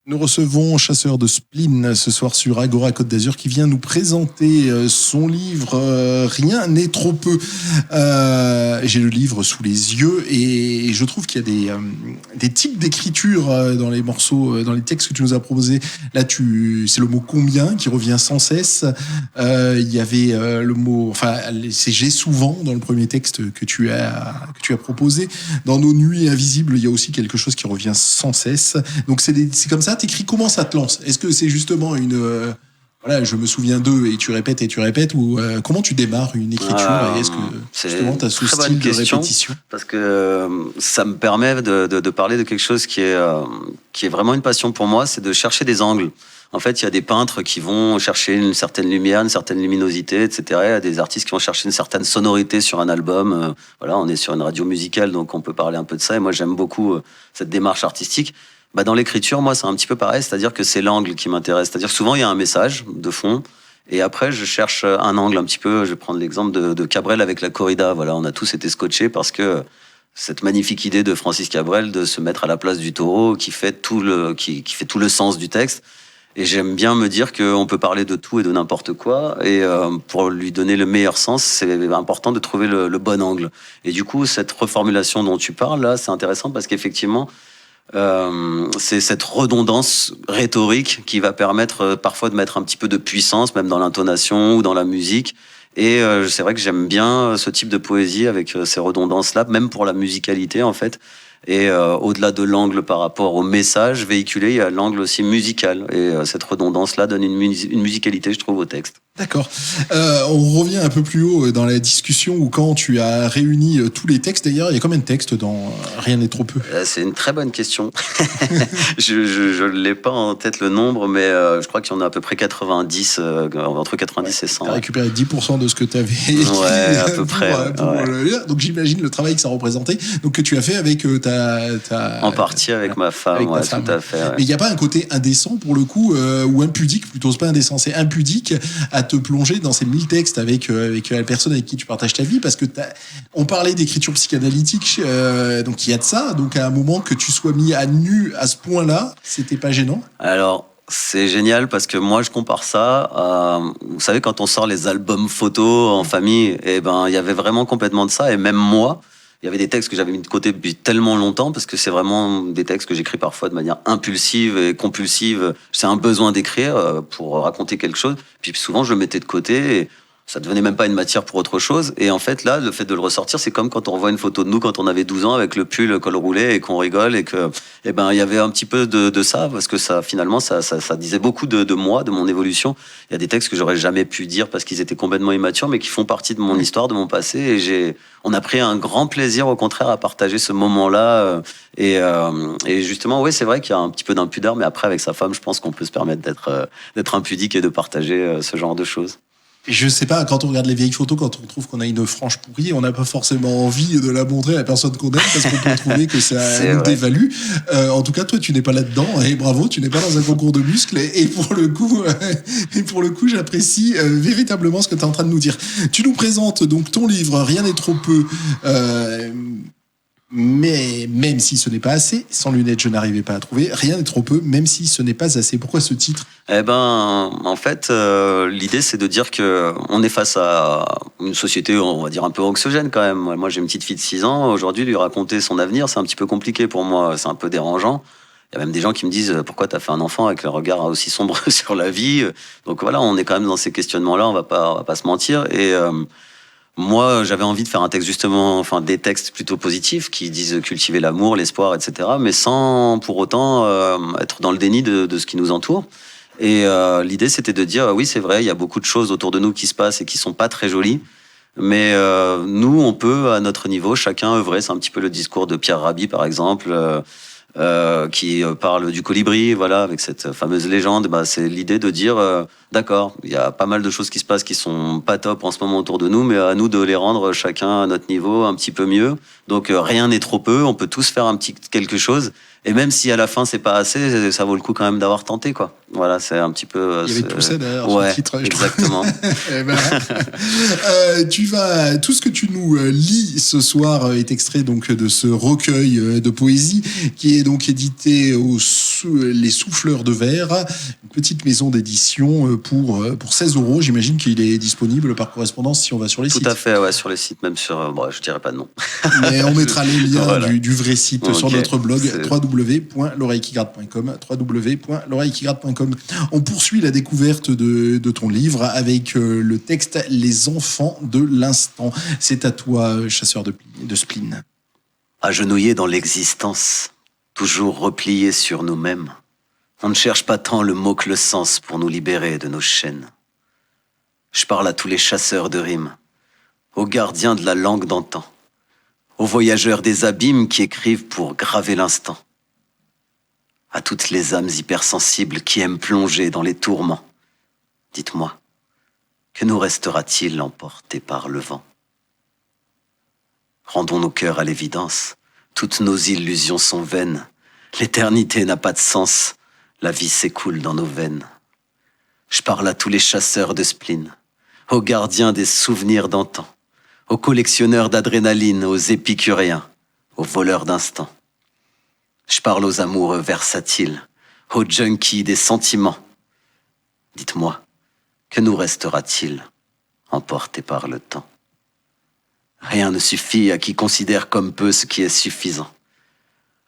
Nous recevons Chasseur de Spleen ce soir sur Agora Côte d'Azur qui vient nous présenter son livre Rien n'est trop peu. J'ai le livre sous les yeux et je trouve qu'il y a des types d'écriture dans les morceaux, dans les textes que tu nous as proposés. Là, c'est le mot combien qui revient sans cesse. Il y avait le mot, enfin, c'est j'ai souvent dans le premier texte que tu as proposé. Dans Nos nuits invisibles, il y a aussi quelque chose qui revient sans cesse. Donc c'est comme ça. T'écris, comment ça te lance? Est-ce que c'est justement voilà, je me souviens d'eux et tu répètes ou comment tu démarres une écriture et est-ce que justement tu as ce style de répétition? Parce que ça me permet de parler de quelque chose qui est vraiment une passion pour moi, c'est de chercher des angles. En fait, il y a des peintres qui vont chercher une certaine lumière, une certaine luminosité, etc. Il y a des artistes qui vont chercher une certaine sonorité sur un album. Voilà, on est sur une radio musicale, donc on peut parler un peu de ça. Et moi, j'aime beaucoup cette démarche artistique. Dans l'écriture, moi, c'est un petit peu pareil, c'est-à-dire que c'est l'angle qui m'intéresse. C'est-à-dire que souvent, il y a un message de fond, et après, je cherche un angle un petit peu. Je vais prendre l'exemple de Cabrel avec la corrida. Voilà, on a tous été scotchés parce que cette magnifique idée de Francis Cabrel de se mettre à la place du taureau qui fait tout le sens du texte. Et j'aime bien me dire qu'on peut parler de tout et de n'importe quoi. Et pour lui donner le meilleur sens, c'est important de trouver le bon angle. Et du coup, cette reformulation dont tu parles, là, c'est intéressant parce qu'effectivement, c'est cette redondance rhétorique qui va permettre parfois de mettre un petit peu de puissance, même dans l'intonation ou dans la musique. Et c'est vrai que j'aime bien ce type de poésie avec ces redondances-là, même pour la musicalité en fait. Et au-delà de l'angle par rapport au message véhiculé, il y a l'angle aussi musical. Et cette redondance-là donne une musicalité, je trouve, au texte. D'accord. On revient un peu plus haut dans la discussion où quand tu as réuni tous les textes, d'ailleurs, il y a combien de textes dans Rien n'est trop peu? C'est une très bonne question. Je ne l'ai pas en tête le nombre, mais je crois qu'il y en a à peu près 90, entre 90 et 100. Tu as récupéré 10% de ce que tu avais écrit. Ouais, à peu près. Le lire. Donc j'imagine le travail que ça représentait, donc que tu as fait avec en partie avec ma femme, ouais, tout à fait. Ouais. Mais il n'y a pas un côté indécent pour le coup, ou impudique, plutôt c'est pas indécent, c'est impudique à te plonger dans ces 1000 textes avec la personne avec qui tu partages ta vie, parce que on parlait d'écriture psychanalytique, donc il y a de ça, donc à un moment que tu sois mis à nu à ce point-là, c'était pas gênant? Alors, c'est génial parce que moi je compare ça à, vous savez, quand on sort les albums photos en famille, et il y avait vraiment complètement de ça, et même moi, il y avait des textes que j'avais mis de côté depuis tellement longtemps parce que c'est vraiment des textes que j'écris parfois de manière impulsive et compulsive. C'est un besoin d'écrire pour raconter quelque chose. Puis souvent, je le mettais de côté et ça devenait même pas une matière pour autre chose. Et en fait, là, le fait de le ressortir, c'est comme quand on revoit une photo de nous quand on avait 12 ans avec le pull, le col roulé et qu'on rigole et que, il y avait un petit peu de ça parce que ça, finalement, ça disait beaucoup de moi, de mon évolution. Il y a des textes que j'aurais jamais pu dire parce qu'ils étaient complètement immatures, mais qui font partie de mon histoire, de mon passé. Et on a pris un grand plaisir, au contraire, à partager ce moment-là. Et justement, oui, c'est vrai qu'il y a un petit peu d'impudeur, mais après, avec sa femme, je pense qu'on peut se permettre d'être impudique et de partager ce genre de choses. Je sais pas, quand on regarde les vieilles photos, quand on trouve qu'on a une frange pourrie, on n'a pas forcément envie de la montrer à la personne qu'on aime parce qu'on peut trouver que ça nous dévalue. En tout cas, toi, tu n'es pas là-dedans et bravo, tu n'es pas dans un concours de muscles et pour le coup, j'apprécie véritablement ce que tu es en train de nous dire. Tu nous présentes donc ton livre Rien n'est trop peu. Mais même si ce n'est pas assez, sans lunettes, je n'arrivais pas à trouver. Rien n'est trop peu, même si ce n'est pas assez. Pourquoi ce titre? En fait, l'idée, c'est de dire que on est face à une société, on va dire, un peu anxiogène quand même. Moi, j'ai une petite fille de 6 ans. Aujourd'hui, lui raconter son avenir, c'est un petit peu compliqué pour moi. C'est un peu dérangeant. Il y a même des gens qui me disent « Pourquoi t'as fait un enfant avec un regard aussi sombre sur la vie ?» Donc voilà, on est quand même dans ces questionnements-là, on va pas se mentir. Et moi, j'avais envie de faire un texte justement, des textes plutôt positifs qui disent cultiver l'amour, l'espoir, etc. Mais sans pour autant être dans le déni de ce qui nous entoure. Et l'idée, c'était de dire oui, c'est vrai, il y a beaucoup de choses autour de nous qui se passent et qui sont pas très jolies. Mais nous, on peut, à notre niveau, chacun œuvrer. C'est un petit peu le discours de Pierre Rabhi, par exemple. qui parle du colibri, voilà, avec cette fameuse légende. Bah, c'est l'idée de dire, d'accord, il y a pas mal de choses qui se passent qui sont pas top en ce moment autour de nous, mais à nous de les rendre chacun à notre niveau un petit peu mieux. Donc rien n'est trop peu, on peut tous faire un petit quelque chose. Et même si à la fin c'est pas assez, ça vaut le coup quand même d'avoir tenté, quoi. Voilà, c'est un petit peu. Il y avait tout ça derrière ouais, ce titre. Exactement. Eh ben, tout ce que tu nous lis ce soir est extrait donc de ce recueil de poésie qui est donc édité Les Souffleurs de Verre, une petite maison d'édition pour 16 €. J'imagine qu'il est disponible par correspondance si on va sur les sites. Tout à fait, ouais, sur les sites, même sur. Bon, je dirais pas de nom. Mais on mettra les liens voilà. du vrai site sur notre blog C'est... www.l'oreillequigratte.com www.l'oreillequigratte.com. On poursuit la découverte de ton livre avec le texte Les enfants de l'instant. C'est à toi, chasseur de spleen. Agenouillés dans l'existence, toujours repliés sur nous-mêmes, on ne cherche pas tant le mot que le sens pour nous libérer de nos chaînes. Je parle à tous les chasseurs de rimes, aux gardiens de la langue d'antan, aux voyageurs des abîmes qui écrivent pour graver l'instant, à toutes les âmes hypersensibles qui aiment plonger dans les tourments. Dites-moi, que nous restera-t-il emporté par le vent ? Rendons nos cœurs à l'évidence, toutes nos illusions sont vaines, l'éternité n'a pas de sens, la vie s'écoule dans nos veines. Je parle à tous les chasseurs de spleen, aux gardiens des souvenirs d'antan, aux collectionneurs d'adrénaline, aux épicuriens, aux voleurs d'instants. Je parle aux amoureux versatiles, aux junkies des sentiments. Dites-moi, que nous restera-t-il, emporté par le temps ? Rien ne suffit à qui considère comme peu ce qui est suffisant.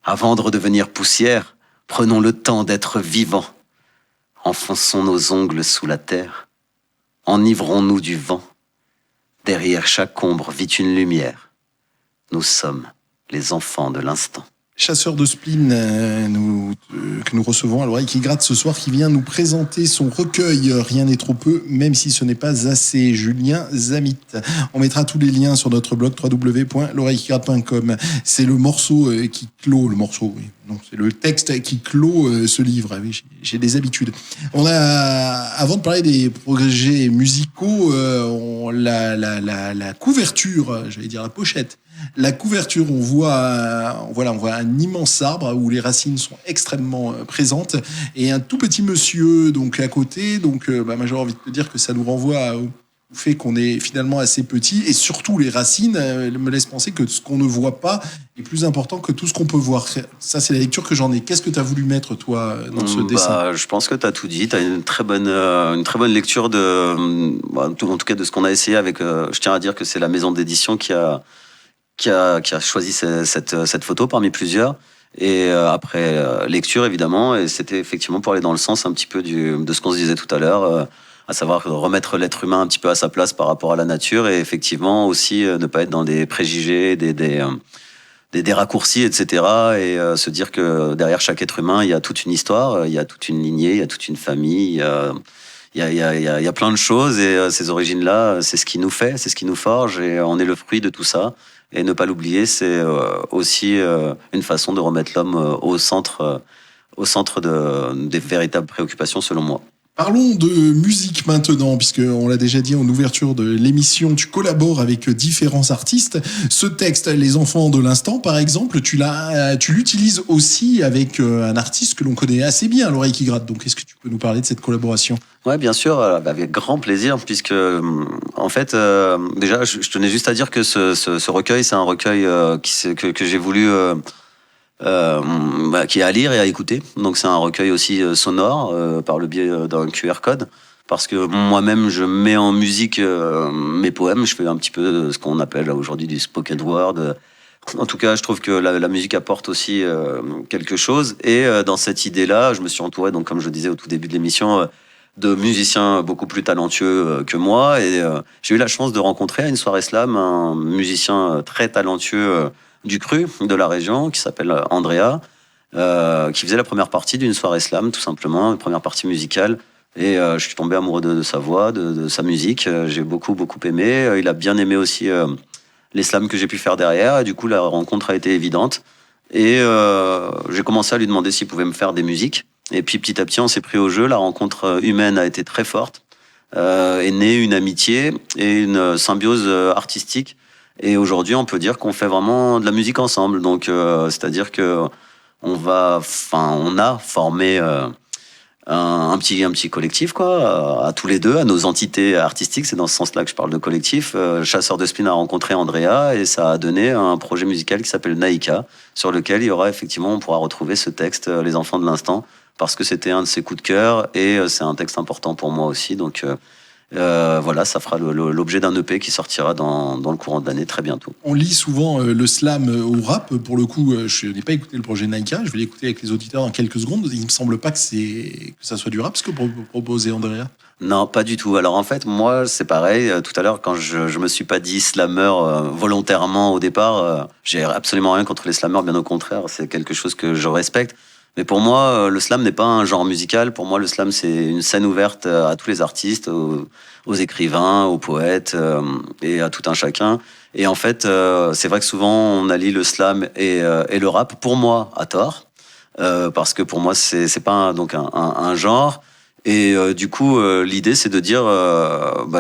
Avant de redevenir poussière, prenons le temps d'être vivants. Enfonçons nos ongles sous la terre. Enivrons-nous du vent. Derrière chaque ombre vit une lumière. Nous sommes les enfants de l'instant. Chasseur de spleen que nous recevons à l'oreille qui gratte ce soir, qui vient nous présenter son recueil Rien n'est trop peu, même si ce n'est pas assez. Julien Zamit. On mettra tous les liens sur notre blog www.l'oreillequigratte.com. C'est le morceau qui clôt le morceau. Oui. Non, c'est le texte qui clôt ce livre. Oui, j'ai des habitudes. Avant de parler des projets musicaux, la couverture, j'allais dire la pochette. La couverture, on voit un immense arbre où les racines sont extrêmement présentes et un tout petit monsieur donc à côté. Donc, moi, j'ai envie de te dire que ça nous renvoie au fait qu'on est finalement assez petit et surtout les racines me laissent penser que ce qu'on ne voit pas est plus important que tout ce qu'on peut voir. Ça, c'est la lecture que j'en ai. Qu'est-ce que tu as voulu mettre, toi, dans ce dessin ? Je pense que tu as tout dit. Tu as une très bonne lecture en tout cas de ce qu'on a essayé avec. Je tiens à dire que c'est la maison d'édition qui a choisi cette photo parmi plusieurs. Et après lecture, évidemment, et c'était effectivement pour aller dans le sens un petit peu de ce qu'on se disait tout à l'heure, à savoir remettre l'être humain un petit peu à sa place par rapport à la nature, et effectivement aussi ne pas être dans des préjugés, des raccourcis, etc. Et se dire que derrière chaque être humain, il y a toute une histoire, il y a toute une lignée, il y a toute une famille, il y a plein de choses, et ces origines-là, c'est ce qui nous fait, c'est ce qui nous forge, et on est le fruit de tout ça. Et ne pas l'oublier, c'est aussi une façon de remettre l'homme au centre des véritables préoccupations, selon moi. Parlons de musique maintenant, puisqu'on l'a déjà dit en ouverture de l'émission, tu collabores avec différents artistes. Ce texte, Les enfants de l'instant, par exemple, tu l'utilises aussi avec un artiste que l'on connaît assez bien, à l'oreille qui gratte. Donc, est-ce que tu peux nous parler de cette collaboration ? Ouais, bien sûr, avec grand plaisir, puisque en fait, déjà, je tenais juste à dire que ce recueil, c'est un recueil que j'ai voulu, qui est à lire et à écouter. Donc c'est un recueil aussi sonore par le biais d'un QR code, parce que moi-même, je mets en musique mes poèmes. Je fais un petit peu ce qu'on appelle aujourd'hui du spoken word. En tout cas, je trouve que la musique apporte aussi quelque chose. Et dans cette idée-là, je me suis entouré, donc comme je le disais au tout début de l'émission, de musiciens beaucoup plus talentueux que moi, et j'ai eu la chance de rencontrer à une soirée slam un musicien très talentueux du cru de la région qui s'appelle Andrea, qui faisait la première partie d'une soirée slam, tout simplement, une première partie musicale, et je suis tombé amoureux de sa voix, de sa musique. J'ai beaucoup aimé. Il a bien aimé aussi les slams que j'ai pu faire derrière, et du coup la rencontre a été évidente. Et j'ai commencé à lui demander s'il pouvait me faire des musiques. Et puis petit à petit, on s'est pris au jeu. La rencontre humaine a été très forte. Est née une amitié et une symbiose artistique. Et aujourd'hui, on peut dire qu'on fait vraiment de la musique ensemble. Donc, c'est-à-dire que on a formé un petit collectif, quoi, à tous les deux, à nos entités artistiques. C'est dans ce sens-là que je parle de collectif. Chasseur de Spleen a rencontré Andrea et ça a donné un projet musical qui s'appelle Naïka, sur lequel il y aura effectivement, on pourra retrouver ce texte, Les enfants de l'instant, parce que c'était un de ses coups de cœur et c'est un texte important pour moi aussi. Donc, voilà, ça fera l'objet d'un EP qui sortira dans le courant de l'année très bientôt. On lit souvent le slam au rap. Pour le coup, je n'ai pas écouté le projet Naïka. Je vais l'écouter avec les auditeurs dans quelques secondes. Il me semble pas que ça soit du rap, ce que proposait Andrea. Non, pas du tout. Alors en fait, moi, c'est pareil. Tout à l'heure, quand je me suis pas dit slammer volontairement au départ, j'ai absolument rien contre les slammers. Bien au contraire, c'est quelque chose que je respecte. Mais pour moi, le slam n'est pas un genre musical. Pour moi, le slam, c'est une scène ouverte à tous les artistes, aux écrivains, aux poètes et à tout un chacun. Et en fait, c'est vrai que souvent, on allie le slam et le rap, pour moi, à tort. Parce que pour moi, c'est pas un genre. Et du coup, l'idée, c'est de dire,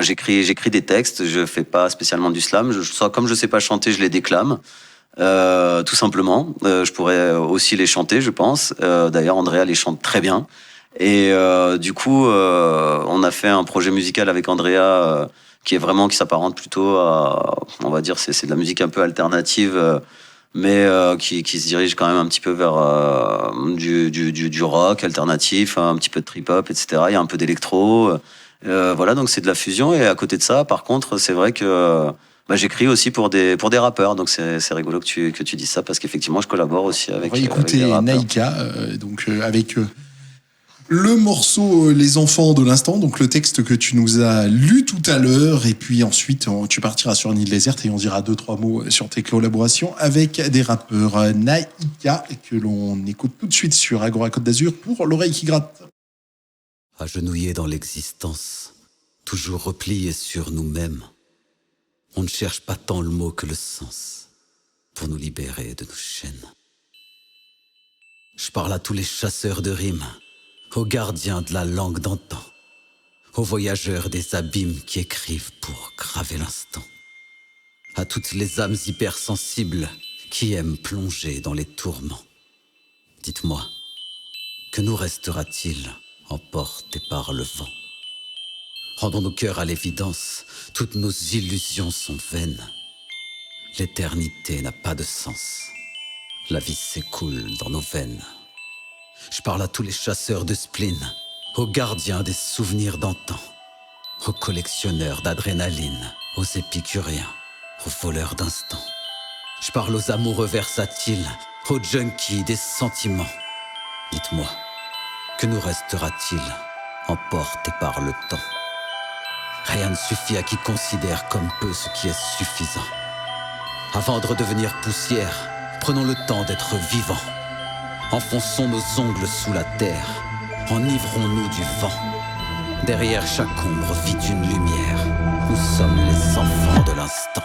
j'écris des textes, je fais pas spécialement du slam. Comme je sais pas chanter, je les déclame. Tout simplement. Je pourrais aussi les chanter, je pense. D'ailleurs, Andrea les chante très bien. Et du coup, on a fait un projet musical avec Andrea qui s'apparente plutôt à, on va dire, c'est de la musique un peu alternative, mais qui se dirige quand même un petit peu vers du rock alternatif, un petit peu de trip-hop, etc. Il y a un peu d'électro. Voilà, donc c'est de la fusion. Et à côté de ça, par contre, c'est vrai que j'écris aussi pour des rappeurs, donc c'est rigolo que tu dises ça, parce qu'effectivement, je collabore aussi avec. On va écouter Naïka, avec le morceau Les enfants de l'instant, donc le texte que tu nous as lu tout à l'heure, et puis ensuite tu partiras sur une île déserte et on dira 2-3 mots sur tes collaborations avec des rappeurs. Naïka, que l'on écoute tout de suite sur Agora Côte d'Azur pour l'oreille qui gratte. Agenouillés dans l'existence, toujours repliés sur nous-mêmes. On ne cherche pas tant le mot que le sens pour nous libérer de nos chaînes. Je parle à tous les chasseurs de rimes, aux gardiens de la langue d'antan, aux voyageurs des abîmes qui écrivent pour graver l'instant, à toutes les âmes hypersensibles qui aiment plonger dans les tourments. Dites-moi, que nous restera-t-il emportés par le vent ? Rendons nos cœurs à l'évidence, toutes nos illusions sont vaines. L'éternité n'a pas de sens, la vie s'écoule dans nos veines. Je parle à tous les chasseurs de spleen, aux gardiens des souvenirs d'antan, aux collectionneurs d'adrénaline, aux épicuriens, aux voleurs d'instants. Je parle aux amoureux versatiles, aux junkies des sentiments. Dites-moi, que nous restera-t-il emportés par le temps ? Rien ne suffit à qui considère comme peu ce qui est suffisant. Avant de redevenir poussière, prenons le temps d'être vivants. Enfonçons nos ongles sous la terre, enivrons-nous du vent. Derrière chaque ombre vit une lumière, nous sommes les enfants de l'instant.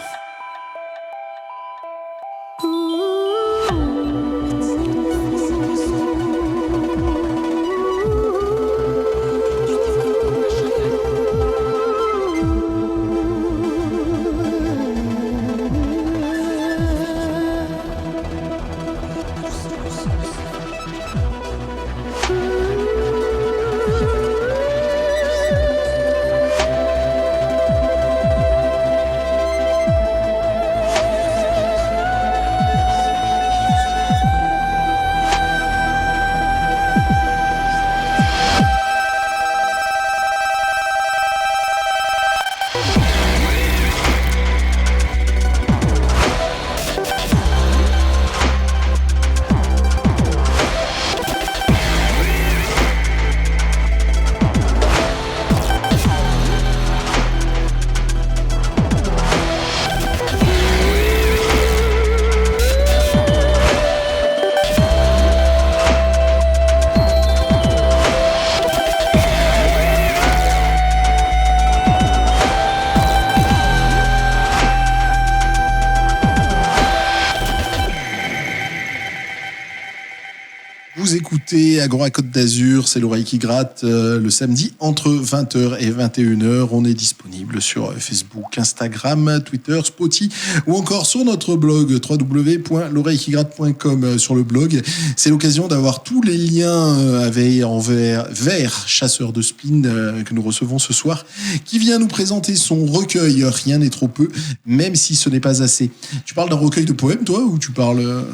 Vous écoutez Agora Côte d'Azur, c'est l'oreille qui gratte, le samedi entre 20h et 21h. On est disponible sur Facebook, Instagram, Twitter, Spotify ou encore sur notre blog www.l'oreillequigratte.com. Sur le blog, c'est l'occasion d'avoir tous les liens vers Chasseur de Spleen que nous recevons ce soir, qui vient nous présenter son recueil Rien n'est trop peu, même si ce n'est pas assez. Tu parles d'un recueil de poèmes, toi, ou tu parles...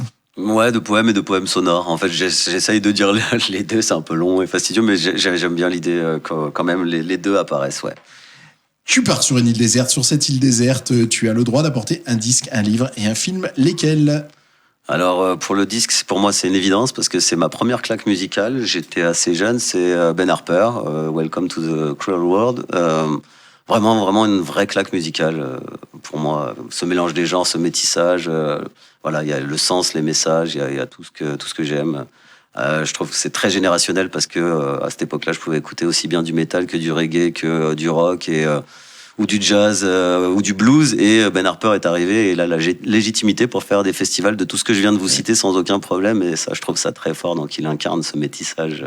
Ouais, de poèmes et de poèmes sonores. En fait, j'essaye de dire les deux, c'est un peu long et fastidieux, mais j'aime bien l'idée quand même les deux apparaissent, ouais. Tu pars sur une île déserte. Sur cette île déserte, tu as le droit d'apporter un disque, un livre et un film. Lesquels ? Alors, pour le disque, pour moi, c'est une évidence parce que c'est ma première claque musicale. J'étais assez jeune, c'est Ben Harper, Welcome to the Cruel World. Vraiment une vraie claque musicale pour moi. Ce mélange des genres, ce métissage... Voilà, il y a le sens, les messages, il y a tout ce que j'aime. Je trouve que c'est très générationnel parce que à cette époque-là, je pouvais écouter aussi bien du métal que du reggae, que du rock ou du jazz ou du blues. Et Ben Harper est arrivé et il a la légitimité pour faire des festivals de tout ce que je viens de vous citer sans aucun problème. Et ça, je trouve ça très fort. Donc, il incarne ce métissage.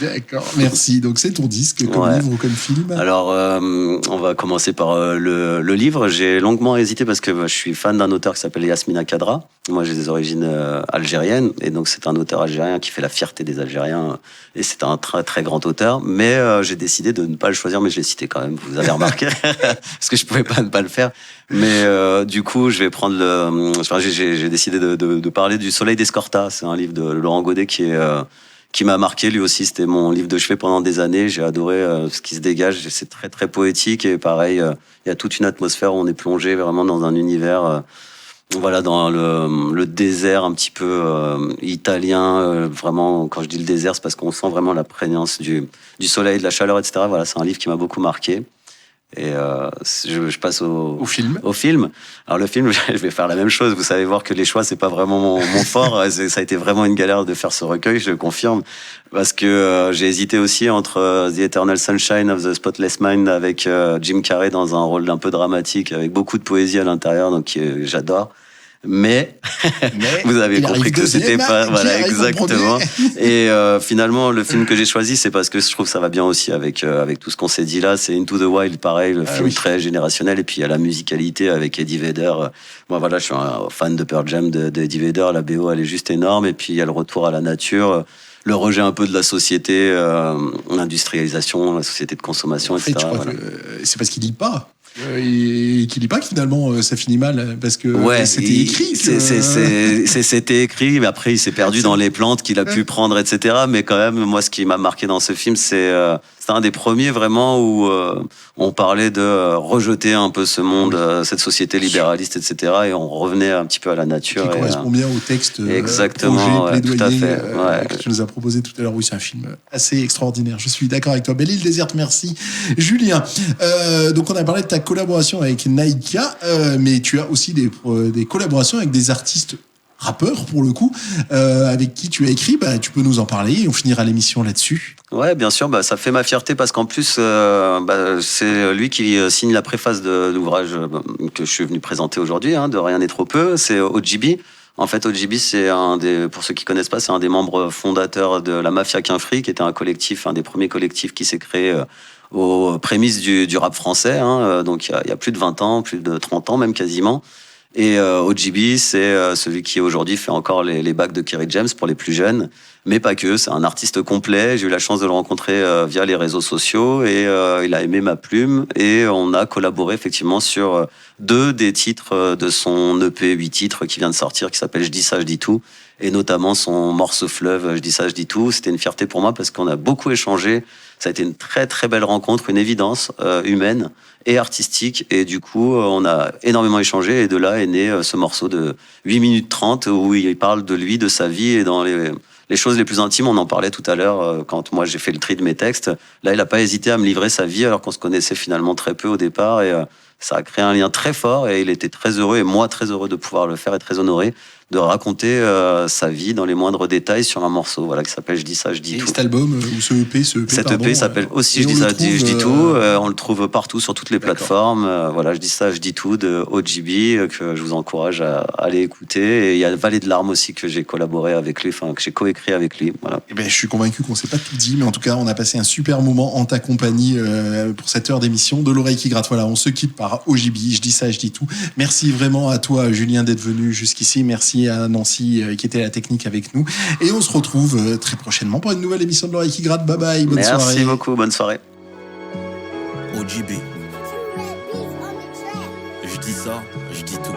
D'accord, merci. Donc c'est ton disque, comme livre ou comme film? Alors, on va commencer par le livre. J'ai longuement hésité parce que je suis fan d'un auteur qui s'appelle Yasmina Khadra. Moi, j'ai des origines algériennes, et donc c'est un auteur algérien qui fait la fierté des Algériens, et c'est un très très grand auteur. Mais j'ai décidé de ne pas le choisir, mais je l'ai cité quand même, vous avez remarqué, parce que je pouvais pas ne pas le faire. Mais du coup, je vais prendre j'ai décidé de parler du Soleil d'Escorta. C'est un livre de Laurent Godet qui m'a marqué. Lui aussi, c'était mon livre de chevet pendant des années. J'ai adoré ce qui se dégage. C'est très très poétique, et pareil, il y a toute une atmosphère où on est plongé vraiment dans un univers, voilà, dans le désert un petit peu italien. Vraiment, quand je dis le désert, c'est parce qu'on sent vraiment la prégnance du soleil, de la chaleur, etc. Voilà, c'est un livre qui m'a beaucoup marqué. Et je passe au film. Au film. Alors le film, je vais faire la même chose. Vous savez voir que les choix, c'est pas vraiment mon fort. Ça a été vraiment une galère de faire ce recueil, je le confirme, parce que j'ai hésité aussi entre The Eternal Sunshine of the Spotless Mind avec Jim Carrey dans un rôle un peu dramatique, avec beaucoup de poésie à l'intérieur, donc j'adore. Mais vous avez compris que c'était pas, voilà, exactement. Et finalement, le film que j'ai choisi, c'est parce que je trouve que ça va bien aussi avec tout ce qu'on s'est dit là. C'est Into the Wild, pareil, le film très générationnel, et puis il y a la musicalité avec Eddie Vedder. Moi, voilà, je suis un fan de Pearl Jam, d'Eddie Vedder. La BO, elle est juste énorme, et puis il y a le retour à la nature, le rejet un peu de la société, l'industrialisation, la société de consommation, etc. Je crois que c'est parce qu'il lit pas. Et qu'il lit pas que finalement ça finit mal, parce que c'était écrit. C'était écrit, mais après il s'est perdu dans les plantes qu'il a pu prendre, etc. Mais quand même, moi, ce qui m'a marqué dans ce film, c'est un des premiers vraiment où on parlait de rejeter un peu ce monde, cette société libéraliste, etc. Et on revenait un petit peu à la nature. Qui correspond bien au texte. Exactement, tout à fait. Que tu nous as proposé tout à l'heure. Oui, c'est un film assez extraordinaire. Je suis d'accord avec toi. Belle île déserte, merci Julien. Donc on a parlé de ta collaboration avec Naïka, mais tu as aussi des collaborations avec des artistes rappeurs, pour le coup, avec qui tu as écrit. Tu peux nous en parler et on finira l'émission là-dessus. Ouais, bien sûr, ça fait ma fierté parce qu'en plus, c'est lui qui signe la préface de l'ouvrage que je suis venu présenter aujourd'hui, de Rien n'est trop peu. C'est OGB. En fait, OGB, c'est pour ceux qui connaissent pas, c'est un des membres fondateurs de la Mafia Qu'un Fric, qui était un collectif, un des premiers collectifs qui s'est créé aux prémices du rap français. Donc, il y a plus de 20 ans, plus de 30 ans même quasiment. Et OGB, c'est celui qui aujourd'hui fait encore les bacs de Kerry James pour les plus jeunes, mais pas que. C'est un artiste complet. J'ai eu la chance de le rencontrer via les réseaux sociaux, et il a aimé ma plume, et on a collaboré effectivement sur 2 des titres de son EP 8 titres qui vient de sortir, qui s'appelle Je dis ça, je dis tout, et notamment son morceau fleuve Je dis ça, je dis tout. C'était une fierté pour moi parce qu'on a beaucoup échangé. Ça a été une très très belle rencontre, une évidence humaine et artistique, et du coup on a énormément échangé, et de là est né ce morceau de 8 minutes 30 où il parle de lui, de sa vie, et dans les choses les plus intimes. On en parlait tout à l'heure quand moi j'ai fait le tri de mes textes. Là, il a pas hésité à me livrer sa vie alors qu'on se connaissait finalement très peu au départ, et Ça a créé un lien très fort et il était très heureux, et moi très heureux de pouvoir le faire et très honoré de raconter sa vie dans les moindres détails sur un morceau, voilà, qui s'appelle Je dis ça, je dis Et tout. cet album, ou ce EP, Cet EP s'appelle aussi Je dis ça, je dis tout. On le trouve partout sur toutes les plateformes. Voilà, Je dis ça, je dis tout de OGB, que je vous encourage à aller écouter. Et il y a Vallée de larmes aussi que j'ai collaboré avec lui, enfin que j'ai coécrit avec lui. Voilà. Eh ben, je suis convaincu qu'on s'est pas tout dit, mais en tout cas, on a passé un super moment en ta compagnie pour cette heure d'émission de l'oreille qui gratte. Voilà, on se quitte par OGB. Je dis ça, je dis tout. Merci vraiment à toi, Julien, d'être venu jusqu'ici. Merci à Nancy qui était à la technique avec nous. Et on se retrouve très prochainement pour une nouvelle émission de l'oreille qui gratte. Bye bye, bonne soirée. Merci beaucoup, bonne soirée. OGB. Je dis ça, je dis tout.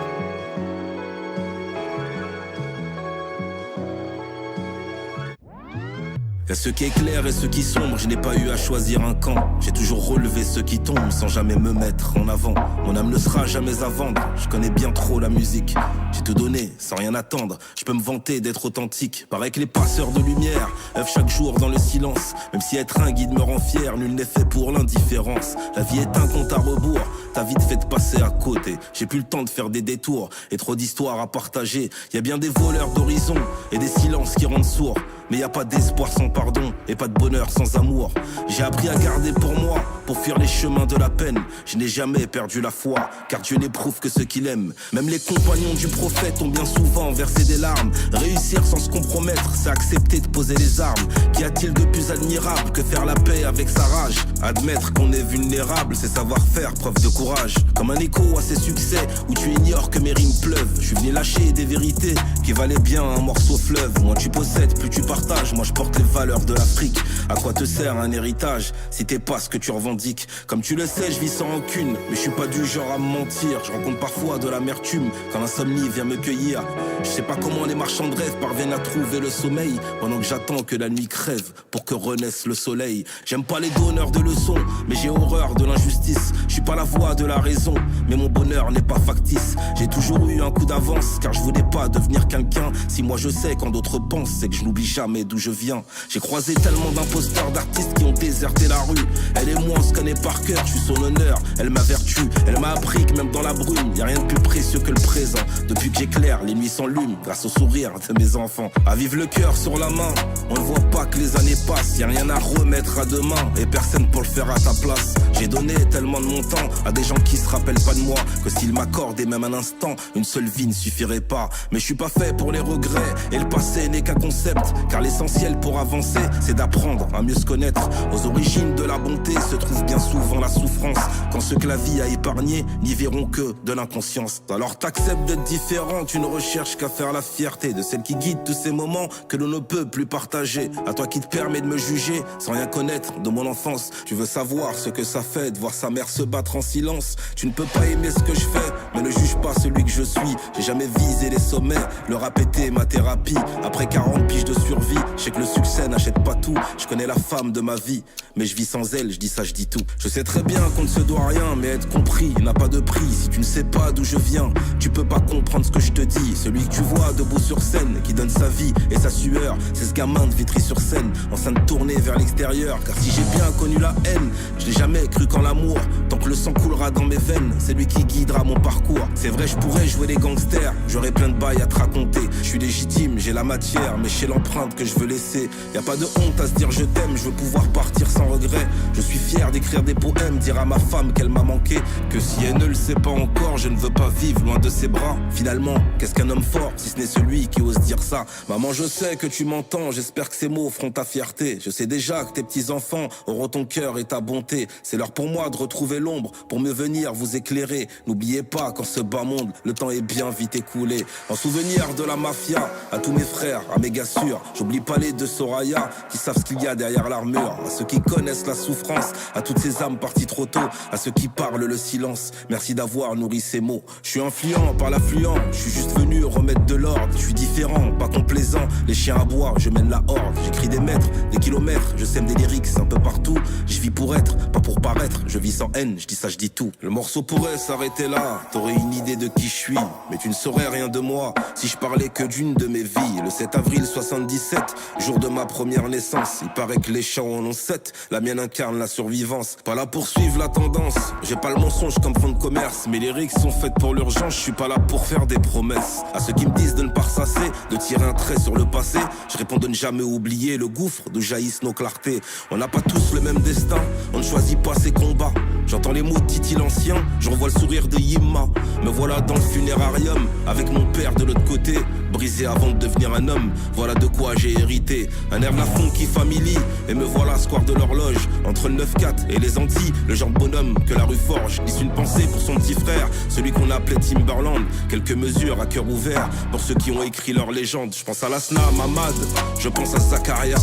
Y'a ceux qui éclairent et ceux qui sombrent, je n'ai pas eu à choisir un camp. J'ai toujours relevé ceux qui tombent sans jamais me mettre en avant. Mon âme ne sera jamais à vendre, je connais bien trop la musique. J'ai tout donné sans rien attendre, je peux me vanter d'être authentique. Pareil que les passeurs de lumière œuvrent chaque jour dans le silence. Même si être un guide me rend fier, nul n'est fait pour l'indifférence. La vie est un compte à rebours, t'as vite fait de passer à côté. J'ai plus le temps de faire des détours et trop d'histoires à partager. Y a bien des voleurs d'horizon et des silences qui rendent sourds. Mais y a pas d'espoir sans pardon et pas de bonheur sans amour. J'ai appris à garder pour moi, pour fuir les chemins de la peine. Je n'ai jamais perdu la foi, car Dieu n'éprouve que ceux qu'il aime. Même les compagnons du prophète ont bien souvent versé des larmes. Réussir sans se compromettre, c'est accepter de poser les armes. Qu'y a-t-il de plus admirable que faire la paix avec sa rage? Admettre qu'on est vulnérable, c'est savoir faire preuve de courage. Comme un écho à ses succès, où tu ignores que mes rimes pleuvent. Je suis venu lâcher des vérités qui valaient bien un morceau fleuve. Moins tu possèdes, plus tu partages. Moi je porte les valeurs de l'Afrique. À quoi te sert un héritage si t'es pas ce que tu revendiques? Comme tu le sais, je vis sans rancune, mais je suis pas du genre à me mentir. Je rencontre parfois de l'amertume quand l'insomnie vient me cueillir. Je sais pas comment les marchands de rêve parviennent à trouver le sommeil pendant que j'attends que la nuit crève pour que renaisse le soleil. J'aime pas les donneurs de leçons, mais j'ai horreur de l'injustice. Je suis pas la voix de la raison, mais mon bonheur n'est pas factice. J'ai toujours eu un coup d'avance, car je voulais pas devenir quelqu'un. Si moi je sais quand d'autres pensent, c'est que je n'oublie jamais d'où je viens. J'ai croisé tellement d'imposteurs, d'artistes qui ont déserté la rue. Elle et moi on se connaît par cœur, je suis son honneur, elle m'a vertu. Elle m'a appris que même dans la brume, y a rien de plus précieux que le présent. Depuis que j'éclaire, les nuits s'enlument grâce au sourire de mes enfants. À vivre le cœur sur la main, on ne voit pas que les années passent. Y a rien à remettre à demain et personne pour le faire à ta place. J'ai donné tellement de mon temps à des gens qui se rappellent pas de moi, que s'ils m'accordaient même un instant, une seule vie ne suffirait pas. Mais je suis pas fait pour les regrets et le passé n'est qu'un concept, car l'essentiel pour avancer, c'est d'apprendre à mieux se connaître. Aux origines de la bonté se trouve bien souvent la souffrance, quand ceux que la vie a épargnés n'y verront que de l'inconscience. Alors t'acceptes d'être différent, tu ne recherches qu'à faire la fierté de celle qui guide tous ces moments que l'on ne peut plus partager. À toi qui te permet de me juger sans rien connaître de mon enfance. Tu veux savoir ce que ça fait de voir sa mère se battre en silence. Tu ne peux pas aimer ce que je fais, mais ne juge pas celui que je suis. J'ai jamais visé les sommets, le rap était ma thérapie. Après 40 piges de survie, je sais que le succès n'achète pas tout. Je connais la femme de ma vie, mais je vis sans elle, je dis ça, je dis tout. Je sais très bien qu'on ne se doit rien, mais être compris n'a pas de prix. Si tu ne sais pas d'où je viens, tu peux pas comprendre ce que je te dis. Celui que tu vois debout sur scène, qui donne sa vie et sa sueur, c'est ce gamin de Vitry-sur-Seine, en train de tourner vers l'extérieur. Car si j'ai bien connu la haine, je n'ai jamais cru qu'en l'amour. Tant que le sang coulera dans mes veines, c'est lui qui guidera mon parcours. C'est vrai, je pourrais jouer les gangsters, j'aurais plein de bails à te raconter. Je suis légitime, j'ai la matière, mais chez l'empreinte que je veux laisser. Y a pas de honte à se dire je t'aime, je veux pouvoir partir sans regret. Je suis fier d'écrire des poèmes, dire à ma femme qu'elle m'a manqué, que si elle ne le sait pas encore, je ne veux pas vivre loin de ses bras. Finalement, qu'est-ce qu'un homme fort, si ce n'est celui qui ose dire ça? Maman, je sais que tu m'entends, j'espère que ces mots feront ta fierté. Je sais déjà que tes petits-enfants auront ton cœur et ta bonté. C'est l'heure pour moi de retrouver l'ombre, pour mieux venir vous éclairer. N'oubliez pas qu'en ce bas monde, le temps est bien vite écoulé. En souvenir de la mafia, à tous mes frères, à mes gars sûrs, j'oublie pas les deux Soraya, qui savent ce qu'il y a derrière l'armure. À ceux qui connaissent la souffrance, à toutes ces âmes parties trop tôt, à ceux qui parlent le silence, merci d'avoir nourri ces mots. Je suis influent par l'affluent, je suis juste venu remettre de l'ordre. Je suis différent, pas complaisant, les chiens à boire, je mène la horde. J'écris des mètres, des kilomètres, je sème des lyrics un peu partout. Je vis pour être, pas pour paraître, je vis sans haine, haine, je dis ça, je dis tout. Le morceau pourrait s'arrêter là, t'aurais une idée de qui je suis, mais tu ne saurais rien de moi si je parlais que d'une de mes vies. Le 7 avril 77, jour de ma première naissance, il paraît que les chants en ont 7, la mienne incarne la survivance. Pas là pour suivre la tendance, j'ai pas le mensonge comme fond de commerce, mes lyrics sont faites pour l'urgence, je suis pas là pour faire des promesses. À ceux qui me disent de ne pas ressasser, de tirer un trait sur le passé, je réponds de ne jamais oublier le gouffre d'où jaillissent nos clartés. On n'a pas tous le même destin, on ne choisit pas ses combats. J'entends les mots de Titi l'ancien, je revois le sourire de Yimma. Me voilà dans le funérarium, avec mon père de l'autre côté, brisé avant de devenir un homme. Voilà de quoi j'ai hérité, un air de la funky family. Et me voilà square de l'horloge, entre le 9-4 et les Antilles, le genre de bonhomme que la rue forge. Glisse une pensée pour son petit frère, celui qu'on appelait Timberland. Quelques mesures à cœur ouvert, pour ceux qui ont écrit leur légende. Je pense à Lasna, Mamad, je pense à Zakaria,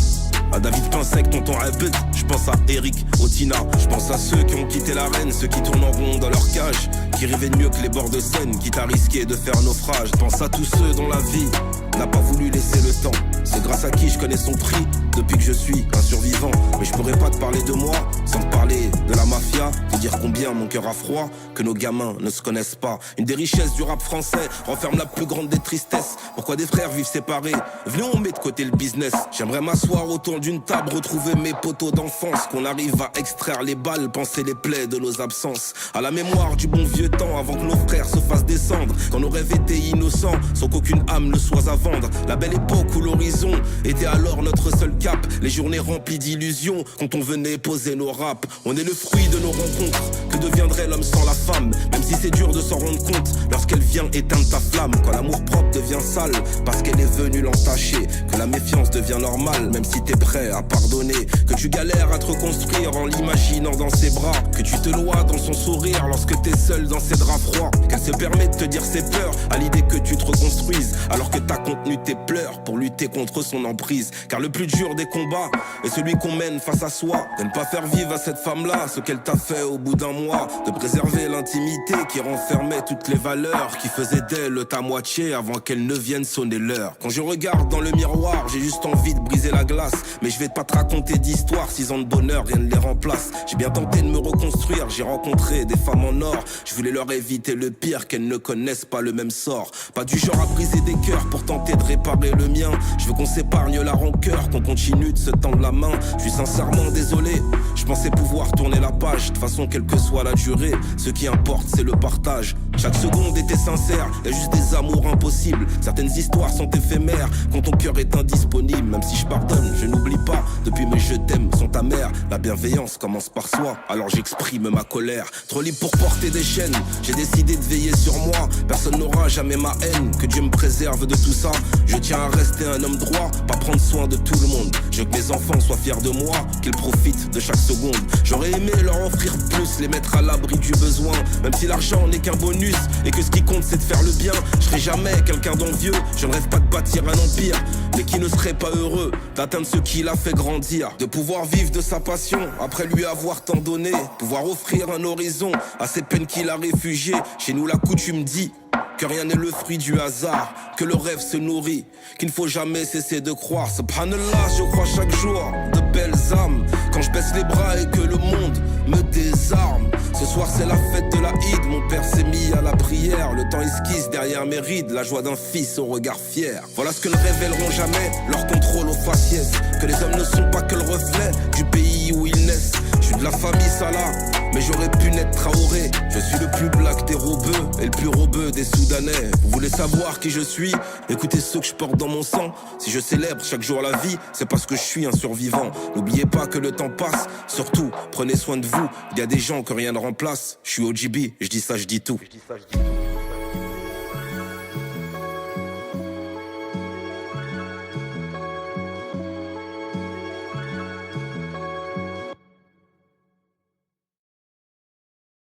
à David Pinsec, tonton Abed, je pense à Eric, Otina. Je pense à ceux qui ont quitté l'arène, ceux qui tournent en rond dans leur cage, qui rêvaient de mieux que les bords de Seine, quitte à risquer de faire naufrage. Je pense à tous ceux dont la vie n'a pas voulu laisser le temps. C'est grâce à qui je connais son prix depuis que je suis un survivant. Mais je pourrais pas te parler de moi sans te parler de la mafia, te dire combien mon cœur a froid, que nos gamins ne se connaissent pas. Une des richesses du rap français renferme la plus grande des tristesses. Pourquoi des frères vivent séparés? Venez, on met de côté le business. J'aimerais m'asseoir autour d'une table, retrouver mes poteaux d'enfance, qu'on arrive à extraire les balles, penser les plaies de nos absences. À la mémoire du bon vieux temps, avant que nos frères se fassent descendre, quand nos rêves étaient innocents, sans qu'aucune âme ne soit à vendre. La belle époque où l'horizon était alors notre seul cap, les journées remplies d'illusions, quand on venait poser nos raps. On est le fruit de nos rencontres, que deviendrait l'homme sans la femme, même si c'est dur de s'en rendre compte, lorsqu'elle vient éteindre ta flamme. Quand l'amour propre devient sale, parce qu'elle est venue l'entacher, que la méfiance devient normale, même si t'es prêt à pardonner, que tu galères à te reconstruire en l'imaginant dans ses bras, que tu te noies dans son sourire lorsque t'es seul dans ses draps froids, qu'elle se permet de te dire ses peurs à l'idée que tu te reconstruises, alors que t'as contenu tes pleurs pour lutter contre son emprise. Car le plus dur des combats est celui qu'on mène face à soi, de ne pas faire vivre à cette femme-là ce qu'elle t'a fait au bout d'un mois, de préserver l'intimité qui renfermait toutes les valeurs, qui faisait d'elle ta moitié avant qu'elle ne vienne sonner l'heure. Quand je regarde dans le miroir, j'ai juste envie de briser la glace, mais je vais pas te raconter d'histoire, 6 ans de bonheur, rien ne les remplace. J'ai bien tenté de me reconstruire, j'ai rencontré des femmes en or, je voulais leur éviter le pire, qu'elles ne connaissent pas le même sort. Pas du genre à briser des cœurs pour tenter de réparer le mien, je veux qu'on s'épargne la rancœur, qu'on continue de se tendre la main. Je suis sincèrement désolé, je pensais pouvoir tourner la page, de toute façon quelle que soit la durée, ce qui importe c'est le partage. Chaque seconde était sincère, y'a juste des amours impossibles, certaines histoires sont éphémères quand ton cœur est indisponible. Même si je pardonne, je n'oublie pas, depuis mes je t'aime sont amers. La bienveillance commence par soi, alors j'exprime ma colère. Trop libre pour porter des chaînes, j'ai décidé de veiller sur moi, personne n'aura jamais ma haine, que Dieu me préserve de tout ça. Je tiens à rester un homme droit, pas prendre soin de tout le monde. Je veux que mes enfants soient fiers de moi, qu'ils profitent de chaque seconde. J'aurais aimé leur offrir plus, les mettre à l'abri du besoin, même si l'argent n'est qu'un bonus et que ce qui compte c'est de faire le bien. Je serai jamais quelqu'un d'envieux, je ne rêve pas de bâtir un empire, mais qui ne serait pas heureux d'atteindre ce qui l'a fait grandir, de pouvoir vivre de sa passion après lui avoir tant donné, pouvoir offrir un horizon à ces peines qu'il a réfugiées. Chez nous la coutume dit que rien n'est le fruit du hasard, que le rêve se nourrit, qu'il ne faut jamais cesser de croire. Subhanallah, je crois chaque jour de belles âmes, quand je baisse les bras et que le monde me désarme. Ce soir c'est la fête de la Eid, mon père s'est mis à la prière, le temps esquisse derrière mes rides, la joie d'un fils au regard fier. Voilà ce que ne révéleront jamais leur contrôle au faciès, que les hommes ne sont pas que le reflet du pays où ils naissent. Je suis de la famille Salah, mais j'aurais pu naître Traoré. Je suis le plus black des robeux et le plus robeux des Soudanais. Vous voulez savoir qui je suis? Écoutez ce que je porte dans mon sang. Si je célèbre chaque jour la vie, c'est parce que je suis un survivant. N'oubliez pas que le temps passe, surtout prenez soin de vous. Il y a des gens que rien ne remplace. Je suis OGB, je dis ça, je dis tout.